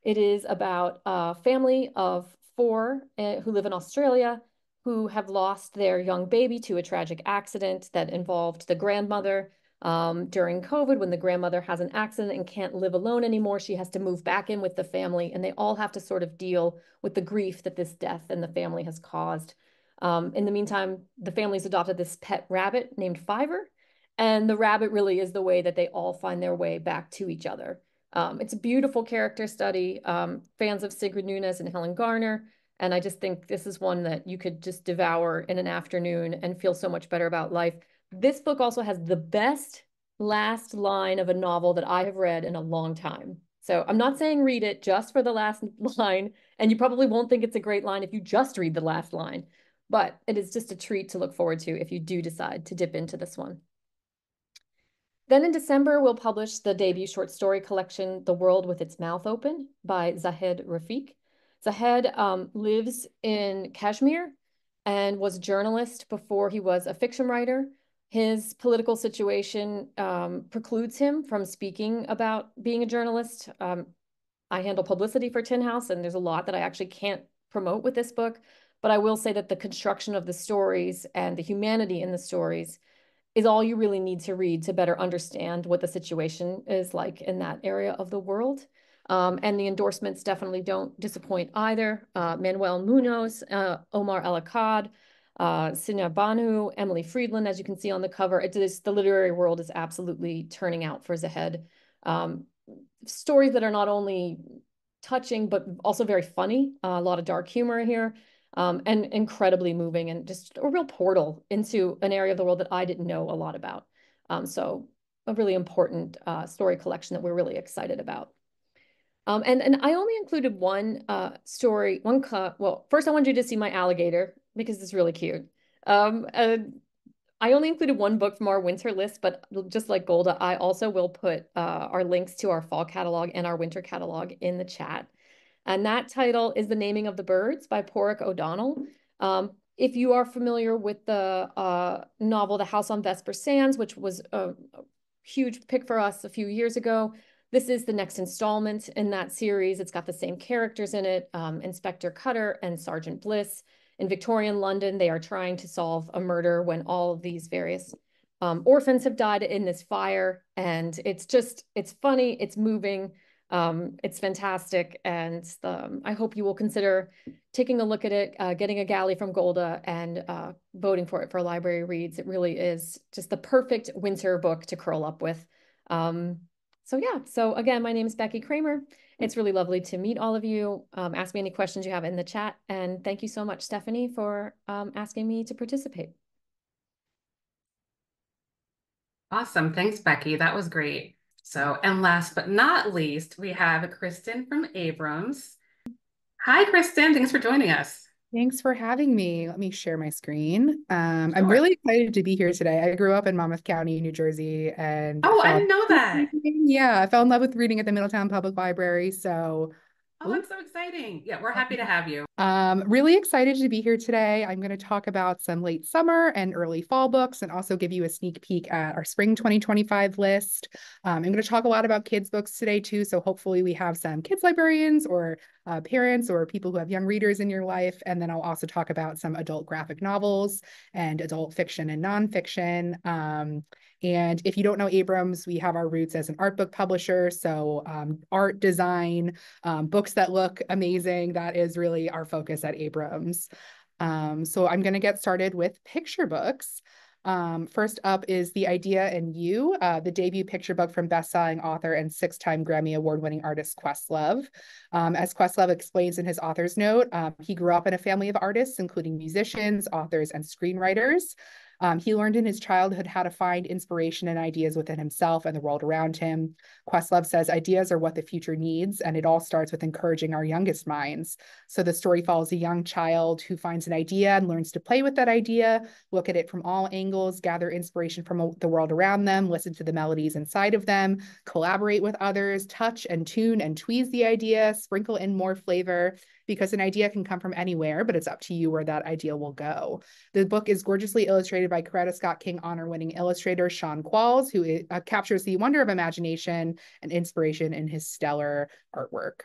It is about a family of four who live in Australia who have lost their young baby to a tragic accident that involved the grandmother. During COVID, when the grandmother has an accident and can't live alone anymore, she has to move back in with the family, and they all have to sort of deal with the grief that this death in the family has caused. In the meantime, the family's adopted this pet rabbit named Fiver, and the rabbit really is the way that they all find their way back to each other. It's a beautiful character study. Fans of Sigrid Nunez and Helen Garner, and I just think this is one that you could just devour in an afternoon and feel so much better about life. This book also has the best last line of a novel that I have read in a long time. So I'm not saying read it just for the last line, and you probably won't think it's a great line if you just read the last line, but it is just a treat to look forward to if you do decide to dip into this one. Then in December, we'll publish the debut short story collection, The World with Its Mouth Open by Zahed Rafiq. Zahed lives in Kashmir and was a journalist before he was a fiction writer. His political situation precludes him from speaking about being a journalist. I handle publicity for Tin House, and there's a lot that I actually can't promote with this book, but I will say that the construction of the stories and the humanity in the stories is all you really need to read to better understand what the situation is like in that area of the world. And the endorsements definitely don't disappoint either. Manuel Munoz, Omar El Akkad, Sina Banu, Emily Friedland, as you can see on the cover. The literary world is absolutely turning out for Zahed. Stories that are not only touching, but also very funny. A lot of dark humor here. And incredibly moving, and just a real portal into an area of the world that I didn't know a lot about. So a really important story collection that we're really excited about. And I only included one story, well, first I wanted you to see my alligator because it's really cute. I only included one book from our winter list, but just like Golda, I also will put our links to our fall catalog and our winter catalog in the chat. And that title is The Naming of the Birds by Porrick O'Donnell. If you are familiar with the novel The House on Vesper Sands, which was a huge pick for us a few years ago, this is the next installment in that series. It's got the same characters in it, Inspector Cutter and Sergeant Bliss. In Victorian London, they are trying to solve a murder when all of these various orphans have died in this fire. And it's funny, it's moving. It's fantastic, and I hope you will consider taking a look at it, getting a galley from Golda, and voting for it for library reads. It really is just the perfect winter book to curl up with. So again, my name is Becky Kramer. It's really lovely to meet all of you. Ask me any questions you have in the chat, and thank you so much, Stephanie, for asking me to participate. Awesome. Thanks, Becky. That was great. So, and last but not least, we have Kristen from Abrams. Hi, Kristen. Thanks for joining us. Thanks for having me. Let me share my screen. I'm Sure. really excited to be here today. I grew up in Monmouth County, New Jersey, and Oh, I didn't know that. Yeah, I fell in love with reading at the Middletown Public Library. So, Oh, that's so exciting. Yeah, we're happy to have you. Really excited to be here today. I'm going to talk about some late summer and early fall books, and also give you a sneak peek at our spring 2025 list. I'm going to talk a lot about kids books today too. So hopefully we have some kids librarians or parents or people who have young readers in your life. And then I'll also talk about some adult graphic novels and adult fiction and nonfiction. And if you don't know Abrams, we have our roots as an art book publisher. So art, design, books that look amazing, that is really our focus at Abrams. So I'm going to get started with picture books. First up is The Idea and You, the debut picture book from best-selling author and 6-time Grammy Award-winning artist Questlove. As Questlove explains in his author's note, he grew up in a family of artists, including musicians, authors, and screenwriters. He learned in his childhood how to find inspiration and ideas within himself and the world around him. Questlove says ideas are what the future needs, and it all starts with encouraging our youngest minds. So the story follows a young child who finds an idea and learns to play with that idea, look at it from all angles, gather inspiration from the world around them, listen to the melodies inside of them, collaborate with others, touch and tune and tweeze the idea, sprinkle in more flavor, because an idea can come from anywhere, but it's up to you where that idea will go. The book is gorgeously illustrated by Coretta Scott King honor-winning illustrator Sean Qualls, who captures the wonder of imagination and inspiration in his stellar artwork.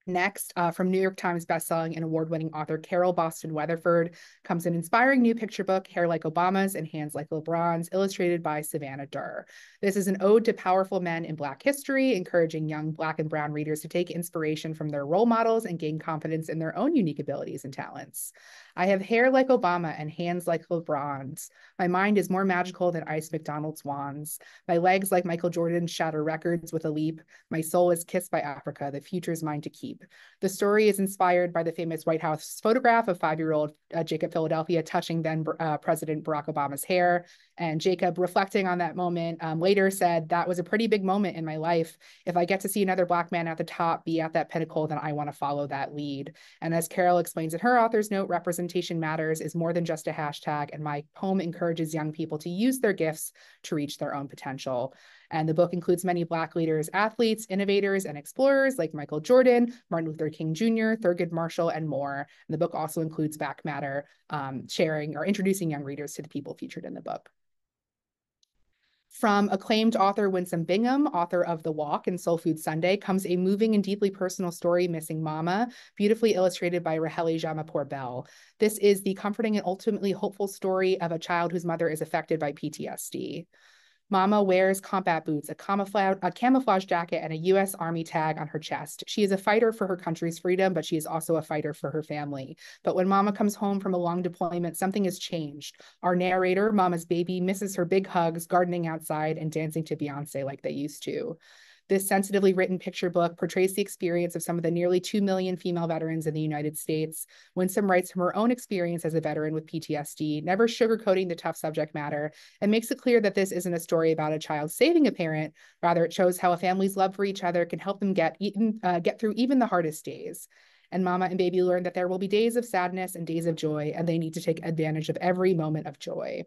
Next, from New York Times bestselling and award-winning author Carol Boston Weatherford comes an inspiring new picture book, Hair Like Obama's and Hands Like LeBron's, illustrated by Savannah Durr. This is an ode to powerful men in Black history, encouraging young Black and Brown readers to take inspiration from their role models and gain confidence in their own unique abilities and talents. I have hair like Obama and hands like LeBron's. My mind is more magical than Ice McDonald's wands. My legs like Michael Jordan shatter records with a leap. My soul is kissed by Africa. The future is mine to keep. The story is inspired by the famous White House photograph of 5-year-old Jacob Philadelphia touching then President Barack Obama's hair. And Jacob, reflecting on that moment, later said, "That was a pretty big moment in my life. If I get to see another Black man at the top be at that pinnacle, then I want to follow that lead." And as Carol explains in her author's note, representation matters is more than just a hashtag, and my poem encourages young people to use their gifts to reach their own potential. And the book includes many Black leaders, athletes, innovators, and explorers like Michael Jordan, Martin Luther King Jr., Thurgood Marshall, and more. And the book also includes back matter, sharing or introducing young readers to the people featured in the book. From acclaimed author Winsome Bingham, author of The Walk and Soul Food Sunday, comes a moving and deeply personal story, Missing Mama, beautifully illustrated by Raheli Jamapour Bell. This is the comforting and ultimately hopeful story of a child whose mother is affected by PTSD. Mama wears combat boots, a camouflage jacket, and a U.S. Army tag on her chest. She is a fighter for her country's freedom, but she is also a fighter for her family. But when Mama comes home from a long deployment, something has changed. Our narrator, Mama's baby, misses her big hugs, gardening outside, and dancing to Beyonce like they used to. This sensitively written picture book portrays the experience of some of the nearly 2 million female veterans in the United States. Winsome writes from her own experience as a veteran with PTSD, never sugarcoating the tough subject matter, and makes it clear that this isn't a story about a child saving a parent. Rather, it shows how a family's love for each other can help them get through even the hardest days. And Mama and baby learn that there will be days of sadness and days of joy, and they need to take advantage of every moment of joy.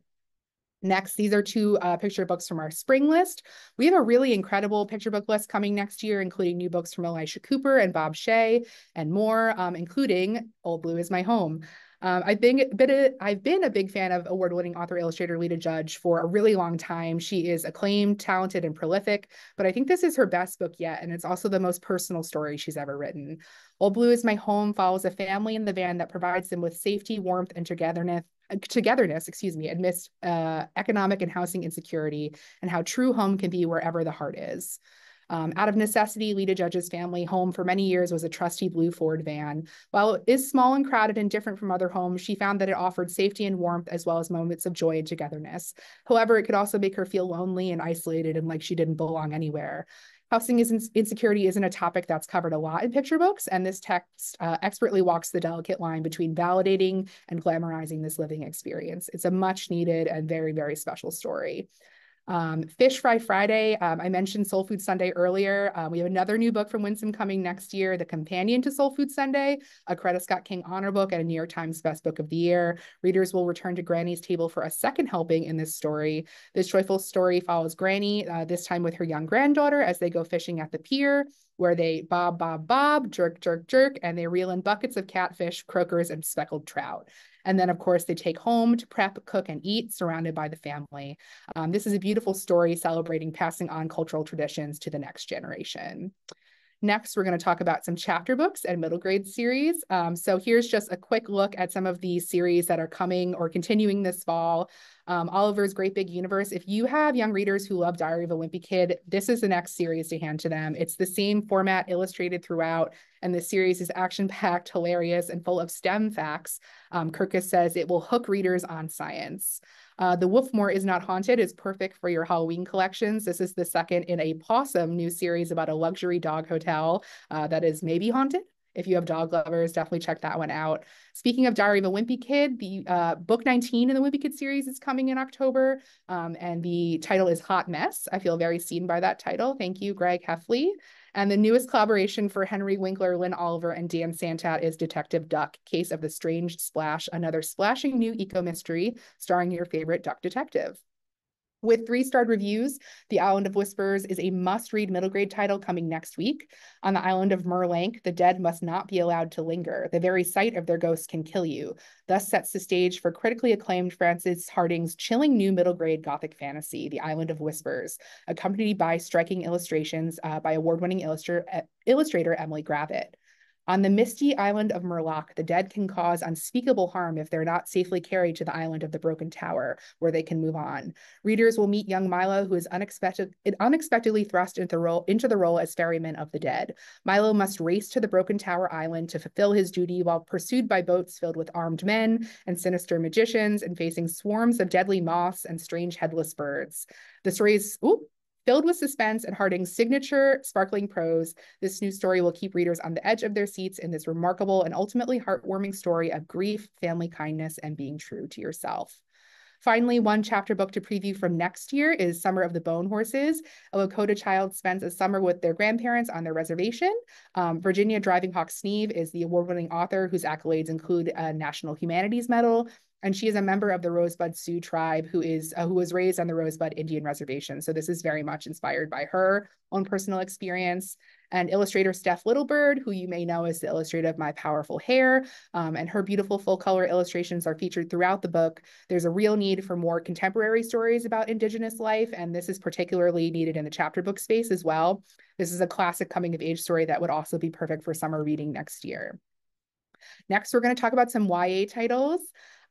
Next, these are two picture books from our spring list. We have a really incredible picture book list coming next year, including new books from Elisha Cooper and Bob Shea and more, including Old Blue is My Home. I've been a big fan of award-winning author illustrator Lita Judge for a really long time. She is acclaimed, talented, and prolific, but I think this is her best book yet, and it's also the most personal story she's ever written. Old Blue is My Home follows a family in the van that provides them with safety, warmth, and togetherness, amidst economic and housing insecurity, and how true home can be wherever the heart is. Out of necessity, Lita Judge's family home for many years was a trusty blue Ford van. While it is small and crowded and different from other homes, she found that it offered safety and warmth as well as moments of joy and togetherness. However, it could also make her feel lonely and isolated and like she didn't belong anywhere. Housing insecurity isn't a topic that's covered a lot in picture books, and this text expertly walks the delicate line between validating and glamorizing this living experience. It's a much needed and very, very special story. Fish Fry Friday, I mentioned Soul Food Sunday earlier. We have another new book from Winsome coming next year, the companion to Soul Food Sunday, a Coretta Scott King honor book and a New York Times Best Book of the Year. Readers will return to Granny's table for a second helping in this story. This joyful story follows Granny, this time with her young granddaughter, as they go fishing at the pier, where they bob, bob, bob, jerk, jerk, jerk, and they reel in buckets of catfish, croakers, and speckled trout. And then, of course, they take home to prep, cook, and eat, surrounded by the family. This is a beautiful story celebrating passing on cultural traditions to the next generation. Next, we're going to talk about some chapter books and middle grade series. So here's just a quick look at some of these series that are coming or continuing this fall. Oliver's Great Big Universe. If you have young readers who love Diary of a Wimpy Kid, this is the next series to hand to them. It's the same format, illustrated throughout, and the series is action-packed, hilarious, and full of STEM facts. Kirkus says it will hook readers on science. The Wolfmore Is Not Haunted is perfect for your Halloween collections. This is the second in a Possum new series about a luxury dog hotel that is maybe haunted. If you have dog lovers, definitely check that one out. Speaking of Diary of a Wimpy Kid, the book 19 in the Wimpy Kid series is coming in October, and the title is Hot Mess. I feel very seen by that title. Thank you, Greg Heffley. And the newest collaboration for Henry Winkler, Lynn Oliver, and Dan Santat is Detective Duck, Case of the Strange Splash, another splashing new eco-mystery starring your favorite duck detective. With 3-starred reviews, The Island of Whispers is a must-read middle grade title coming next week. On the island of Merlank, the dead must not be allowed to linger. The very sight of their ghosts can kill you. Thus sets the stage for critically acclaimed Frances Harding's chilling new middle grade gothic fantasy, The Island of Whispers, accompanied by striking illustrations by award-winning illustrator Emily Gravett. On the misty island of Murloc, the dead can cause unspeakable harm if they're not safely carried to the island of the Broken Tower, where they can move on. Readers will meet young Milo, who is unexpectedly thrust into the role as ferryman of the dead. Milo must race to the Broken Tower Island to fulfill his duty while pursued by boats filled with armed men and sinister magicians and facing swarms of deadly moths and strange headless birds. The story is... filled with suspense and Harding's signature sparkling prose, this new story will keep readers on the edge of their seats in this remarkable and ultimately heartwarming story of grief, family kindness, and being true to yourself. Finally, one chapter book to preview from next year is Summer of the Bone Horses. A Lakota child spends a summer with their grandparents on their reservation. Virginia Driving Hawk Sneeve is the award-winning author whose accolades include a National Humanities Medal, and she is a member of the Rosebud Sioux tribe who was raised on the Rosebud Indian Reservation. So this is very much inspired by her own personal experience. And illustrator Steph Littlebird, who you may know as the illustrator of My Powerful Hair, and her beautiful full-color illustrations are featured throughout the book. There's a real need for more contemporary stories about Indigenous life, and this is particularly needed in the chapter book space as well. This is a classic coming-of-age story that would also be perfect for summer reading next year. Next, we're going to talk about some YA titles.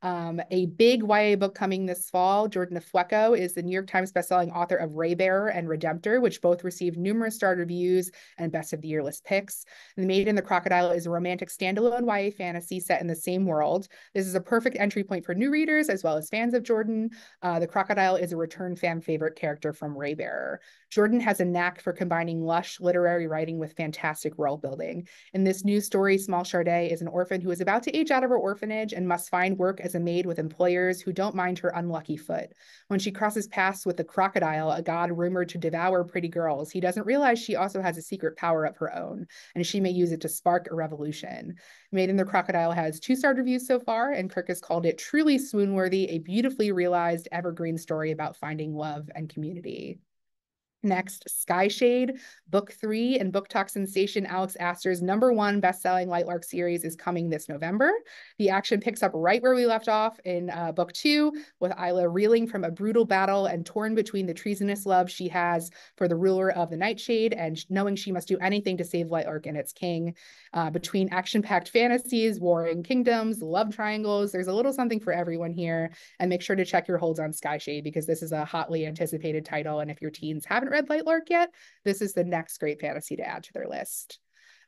A big YA book coming this fall, Jordan Fueco is the New York Times bestselling author of Raybearer and Redemptor, which both received numerous starred reviews and best of the year list picks. The Maid and the Crocodile is a romantic standalone YA fantasy set in the same world. This is a perfect entry point for new readers as well as fans of Jordan. The Crocodile is a return fan favorite character from Raybearer. Jordan has a knack for combining lush literary writing with fantastic world building. In this new story, Small Charday is an orphan who is about to age out of her orphanage and must find work as a maid with employers who don't mind her unlucky foot. When she crosses paths with the Crocodile, a god rumored to devour pretty girls, he doesn't realize she also has a secret power of her own, and she may use it to spark a revolution. Maid and the Crocodile has 2-star reviews so far, and Kirk has called it truly swoon-worthy, a beautifully realized evergreen story about finding love and community. Next, Skyshade, Book 3 and Book Talk sensation Alex Astor's #1 best-selling Lightlark series is coming this November. The action picks up right where we left off in Book 2, with Isla reeling from a brutal battle and torn between the treasonous love she has for the ruler of the Nightshade and knowing she must do anything to save Lightlark and its king. Between action-packed fantasies, warring kingdoms, love triangles, there's a little something for everyone here. And make sure to check your holds on Skyshade because this is a hotly anticipated title. And if your teens haven't read Lightlark yet, this is the next great fantasy to add to their list.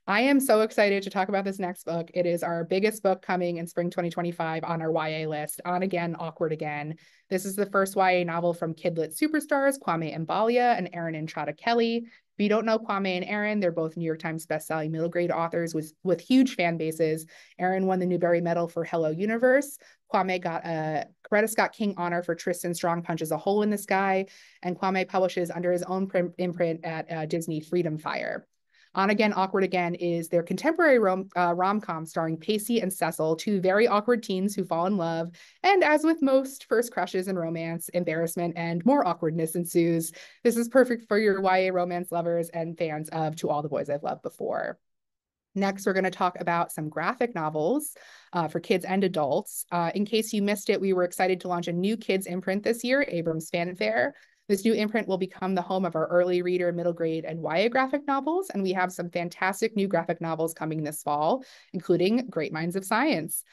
I am so excited to talk about this next book. It is our biggest book coming in spring 2025 on our YA list, On Again, Awkward Again. This is the first YA novel from Kidlit superstars Kwame Mbalia and Erin Entrada Kelly. If you don't know Kwame and Erin, they're both New York Times bestselling middle grade authors with huge fan bases. Erin won the Newbery Medal for Hello Universe. Kwame got a Coretta Scott King honor for Tristan Strong Punches a Hole in the Sky. And Kwame publishes under his own imprint at Disney Freedom Fire. On Again, Awkward Again is their contemporary rom-com starring Pacey and Cecil, 2 very awkward teens who fall in love. And as with most first crushes in romance, embarrassment and more awkwardness ensues. This is perfect for your YA romance lovers and fans of To All the Boys I've Loved Before. Next, we're going to talk about some graphic novels for kids and adults. In case you missed it, we were excited to launch a new kids imprint this year, Abrams Fanfare. This new imprint will become the home of our early reader, middle grade, and YA graphic novels, and we have some fantastic new graphic novels coming this fall, including Great Minds of Science,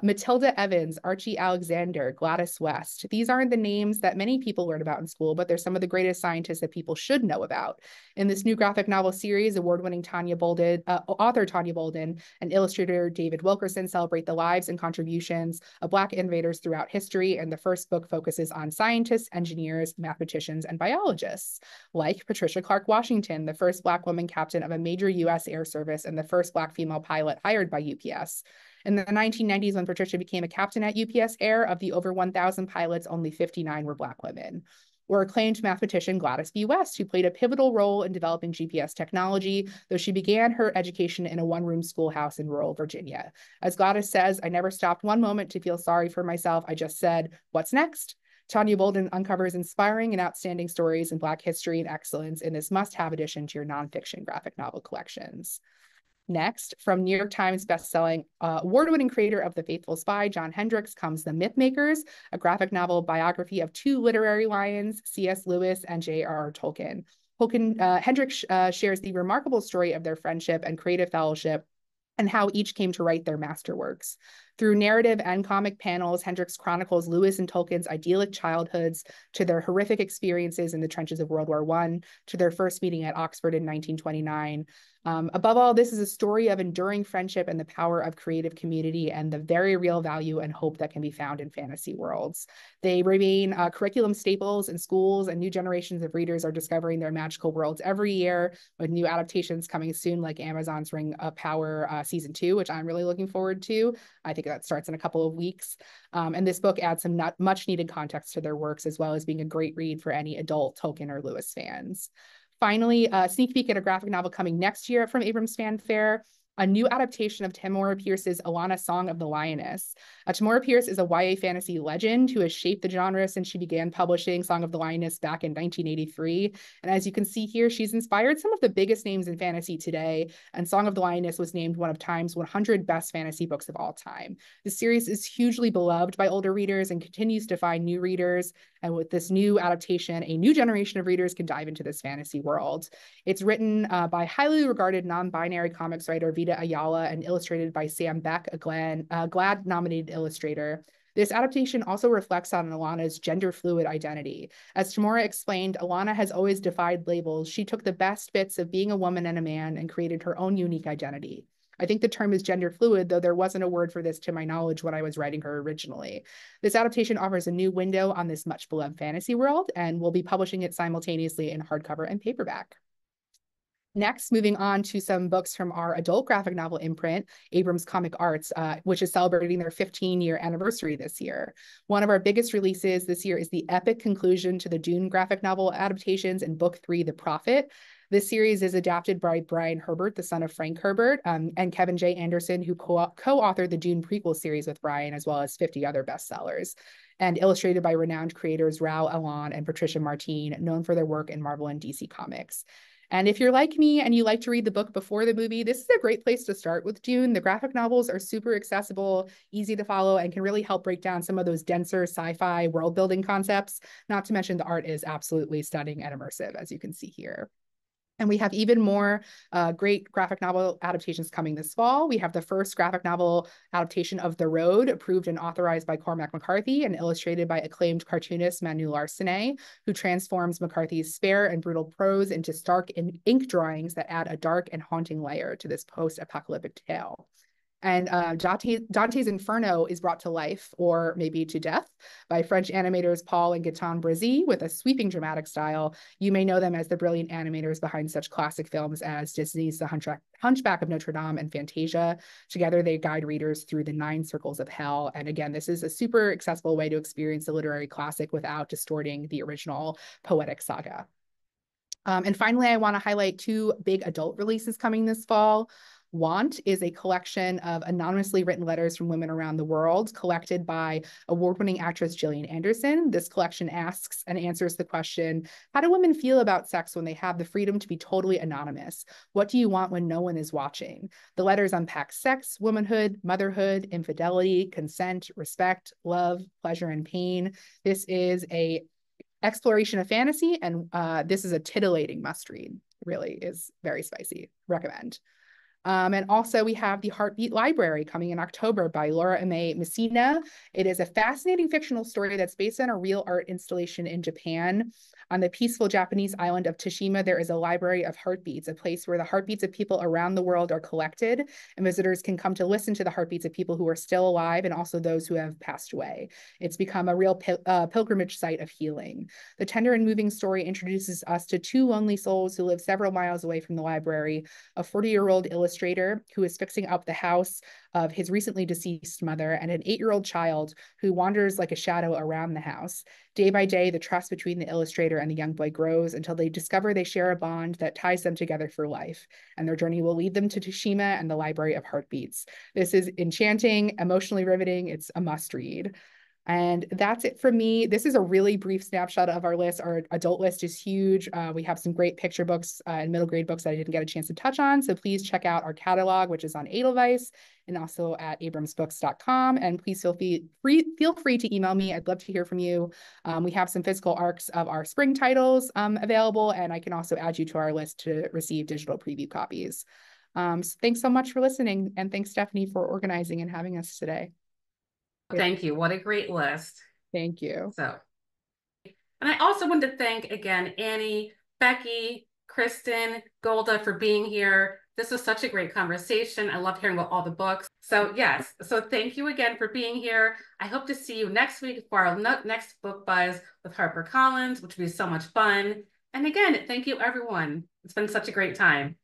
Matilda Evans, Archie Alexander, Gladys West. These aren't the names that many people learn about in school, but they're some of the greatest scientists that people should know about. In this new graphic novel series, award-winning author Tanya Bolden and illustrator David Wilkerson celebrate the lives and contributions of Black innovators throughout history, and the first book focuses on scientists, engineers, mathematicians, mathematicians and biologists, like Patricia Clark Washington, the first Black woman captain of a major U.S. Air Service and the first Black female pilot hired by UPS. In the 1990s, when Patricia became a captain at UPS Air, of the over 1,000 pilots, only 59 were Black women. Or acclaimed mathematician Gladys B. West, who played a pivotal role in developing GPS technology, though she began her education in a one-room schoolhouse in rural Virginia. As Gladys says, "I never stopped one moment to feel sorry for myself. I just said, what's next?" Tanya Bolden uncovers inspiring and outstanding stories in Black history and excellence in this must-have addition to your nonfiction graphic novel collections. Next, from New York Times bestselling award-winning creator of The Faithful Spy, John Hendricks, comes The Mythmakers, a graphic novel biography of two literary lions, C.S. Lewis and J.R.R. Tolkien. Hendricks shares the remarkable story of their friendship and creative fellowship and how each came to write their masterworks. Through narrative and comic panels, Hendricks chronicles Lewis and Tolkien's idyllic childhoods, to their horrific experiences in the trenches of World War I, to their first meeting at Oxford in 1929. Above all, this is a story of enduring friendship and the power of creative community and the very real value and hope that can be found in fantasy worlds. They remain curriculum staples in schools, and new generations of readers are discovering their magical worlds every year, with new adaptations coming soon, like Amazon's Ring of Power Season 2, which I'm really looking forward to. I think that starts in a couple of weeks. And this book adds some much needed context to their works, as well as being a great read for any adult Tolkien or Lewis fans. Finally, a sneak peek at a graphic novel coming next year from Abrams Fanfare, a new adaptation of Tamora Pierce's Alanna Song of the Lioness. Tamora Pierce is a YA fantasy legend who has shaped the genre since she began publishing Song of the Lioness back in 1983. And as you can see here, she's inspired some of the biggest names in fantasy today, and Song of the Lioness was named one of Time's 100 best fantasy books of all time. The series is hugely beloved by older readers and continues to find new readers. And with this new adaptation, a new generation of readers can dive into this fantasy world. It's written by highly regarded non-binary comics writer Vita Ayala and illustrated by Sam Beck, a GLAAD-nominated illustrator. This adaptation also reflects on Alanna's gender-fluid identity. As Tamora explained, Alanna has always defied labels. She took the best bits of being a woman and a man and created her own unique identity. I think the term is gender fluid, though there wasn't a word for this to my knowledge when I was writing her originally. This adaptation offers a new window on this much beloved fantasy world, and we'll be publishing it simultaneously in hardcover and paperback. Next, moving on to some books from our adult graphic novel imprint, Abrams Comic Arts, which is celebrating their 15-year anniversary this year. One of our biggest releases this year is the epic conclusion to the Dune graphic novel adaptations in Book 3, The Prophet. This series is adapted by Brian Herbert, the son of Frank Herbert, and Kevin J. Anderson, who co-authored the Dune prequel series with Brian, as well as 50 other bestsellers, and illustrated by renowned creators Raoul Alon and Patricia Martin, known for their work in Marvel and DC Comics. And if you're like me and you like to read the book before the movie, this is a great place to start with Dune. The graphic novels are super accessible, easy to follow, and can really help break down some of those denser sci-fi world-building concepts. Not to mention the art is absolutely stunning and immersive, as you can see here. And we have even more great graphic novel adaptations coming this fall. We have the first graphic novel adaptation of The Road, approved and authorized by Cormac McCarthy and illustrated by acclaimed cartoonist Manu Larsenet, who transforms McCarthy's spare and brutal prose into stark ink drawings that add a dark and haunting layer to this post-apocalyptic tale. And Dante's Inferno is brought to life, or maybe to death, by French animators Paul and Gaëtan Brézy with a sweeping dramatic style. You may know them as the brilliant animators behind such classic films as Disney's The Hunchback of Notre Dame and Fantasia. Together, they guide readers through the 9 circles of hell. And again, this is a super accessible way to experience the literary classic without distorting the original poetic saga. And finally, I want to highlight 2 big adult releases coming this fall. Want is a collection of anonymously written letters from women around the world, collected by award-winning actress Gillian Anderson. This collection asks and answers the question, how do women feel about sex when they have the freedom to be totally anonymous? What do you want when no one is watching? The letters unpack sex, womanhood, motherhood, infidelity, consent, respect, love, pleasure, and pain. This is an exploration of fantasy, and this is a titillating must-read. Really is very spicy. Recommend. And also we have the Heartbeat Library coming in October by Laura Ame Messina. It is a fascinating fictional story that's based on a real art installation in Japan. On the peaceful Japanese island of Tashima, there is a library of heartbeats, a place where the heartbeats of people around the world are collected, and visitors can come to listen to the heartbeats of people who are still alive and also those who have passed away. It's become a real pilgrimage site of healing. The tender and moving story introduces us to two lonely souls who live several miles away from the library, a 40-year-old illustrator who is fixing up the house of his recently deceased mother, and an 8-year-old child who wanders like a shadow around the house. Day by day, the trust between the illustrator and the young boy grows until they discover they share a bond that ties them together for life, and their journey will lead them to Tashima and the Library of Heartbeats. This is enchanting, emotionally riveting. It's a must read. And that's it for me. This is a really brief snapshot of our list. Our adult list is huge. We have some great picture books and middle grade books that I didn't get a chance to touch on. So please check out our catalog, which is on Edelweiss and also at abramsbooks.com. And please feel free to email me. I'd love to hear from you. We have some physical ARCs of our spring titles available, and I can also add you to our list to receive digital preview copies. So thanks so much for listening. And thanks, Stephanie, for organizing and having us today. Thank you. What a great list. Thank you. So, and I also want to thank again, Annie, Becky, Kristen, Golda for being here. This was such a great conversation. I loved hearing about all the books. So yes, so thank you again for being here. I hope to see you next week for our next book buzz with HarperCollins, which will be so much fun. And again, thank you everyone. It's been such a great time.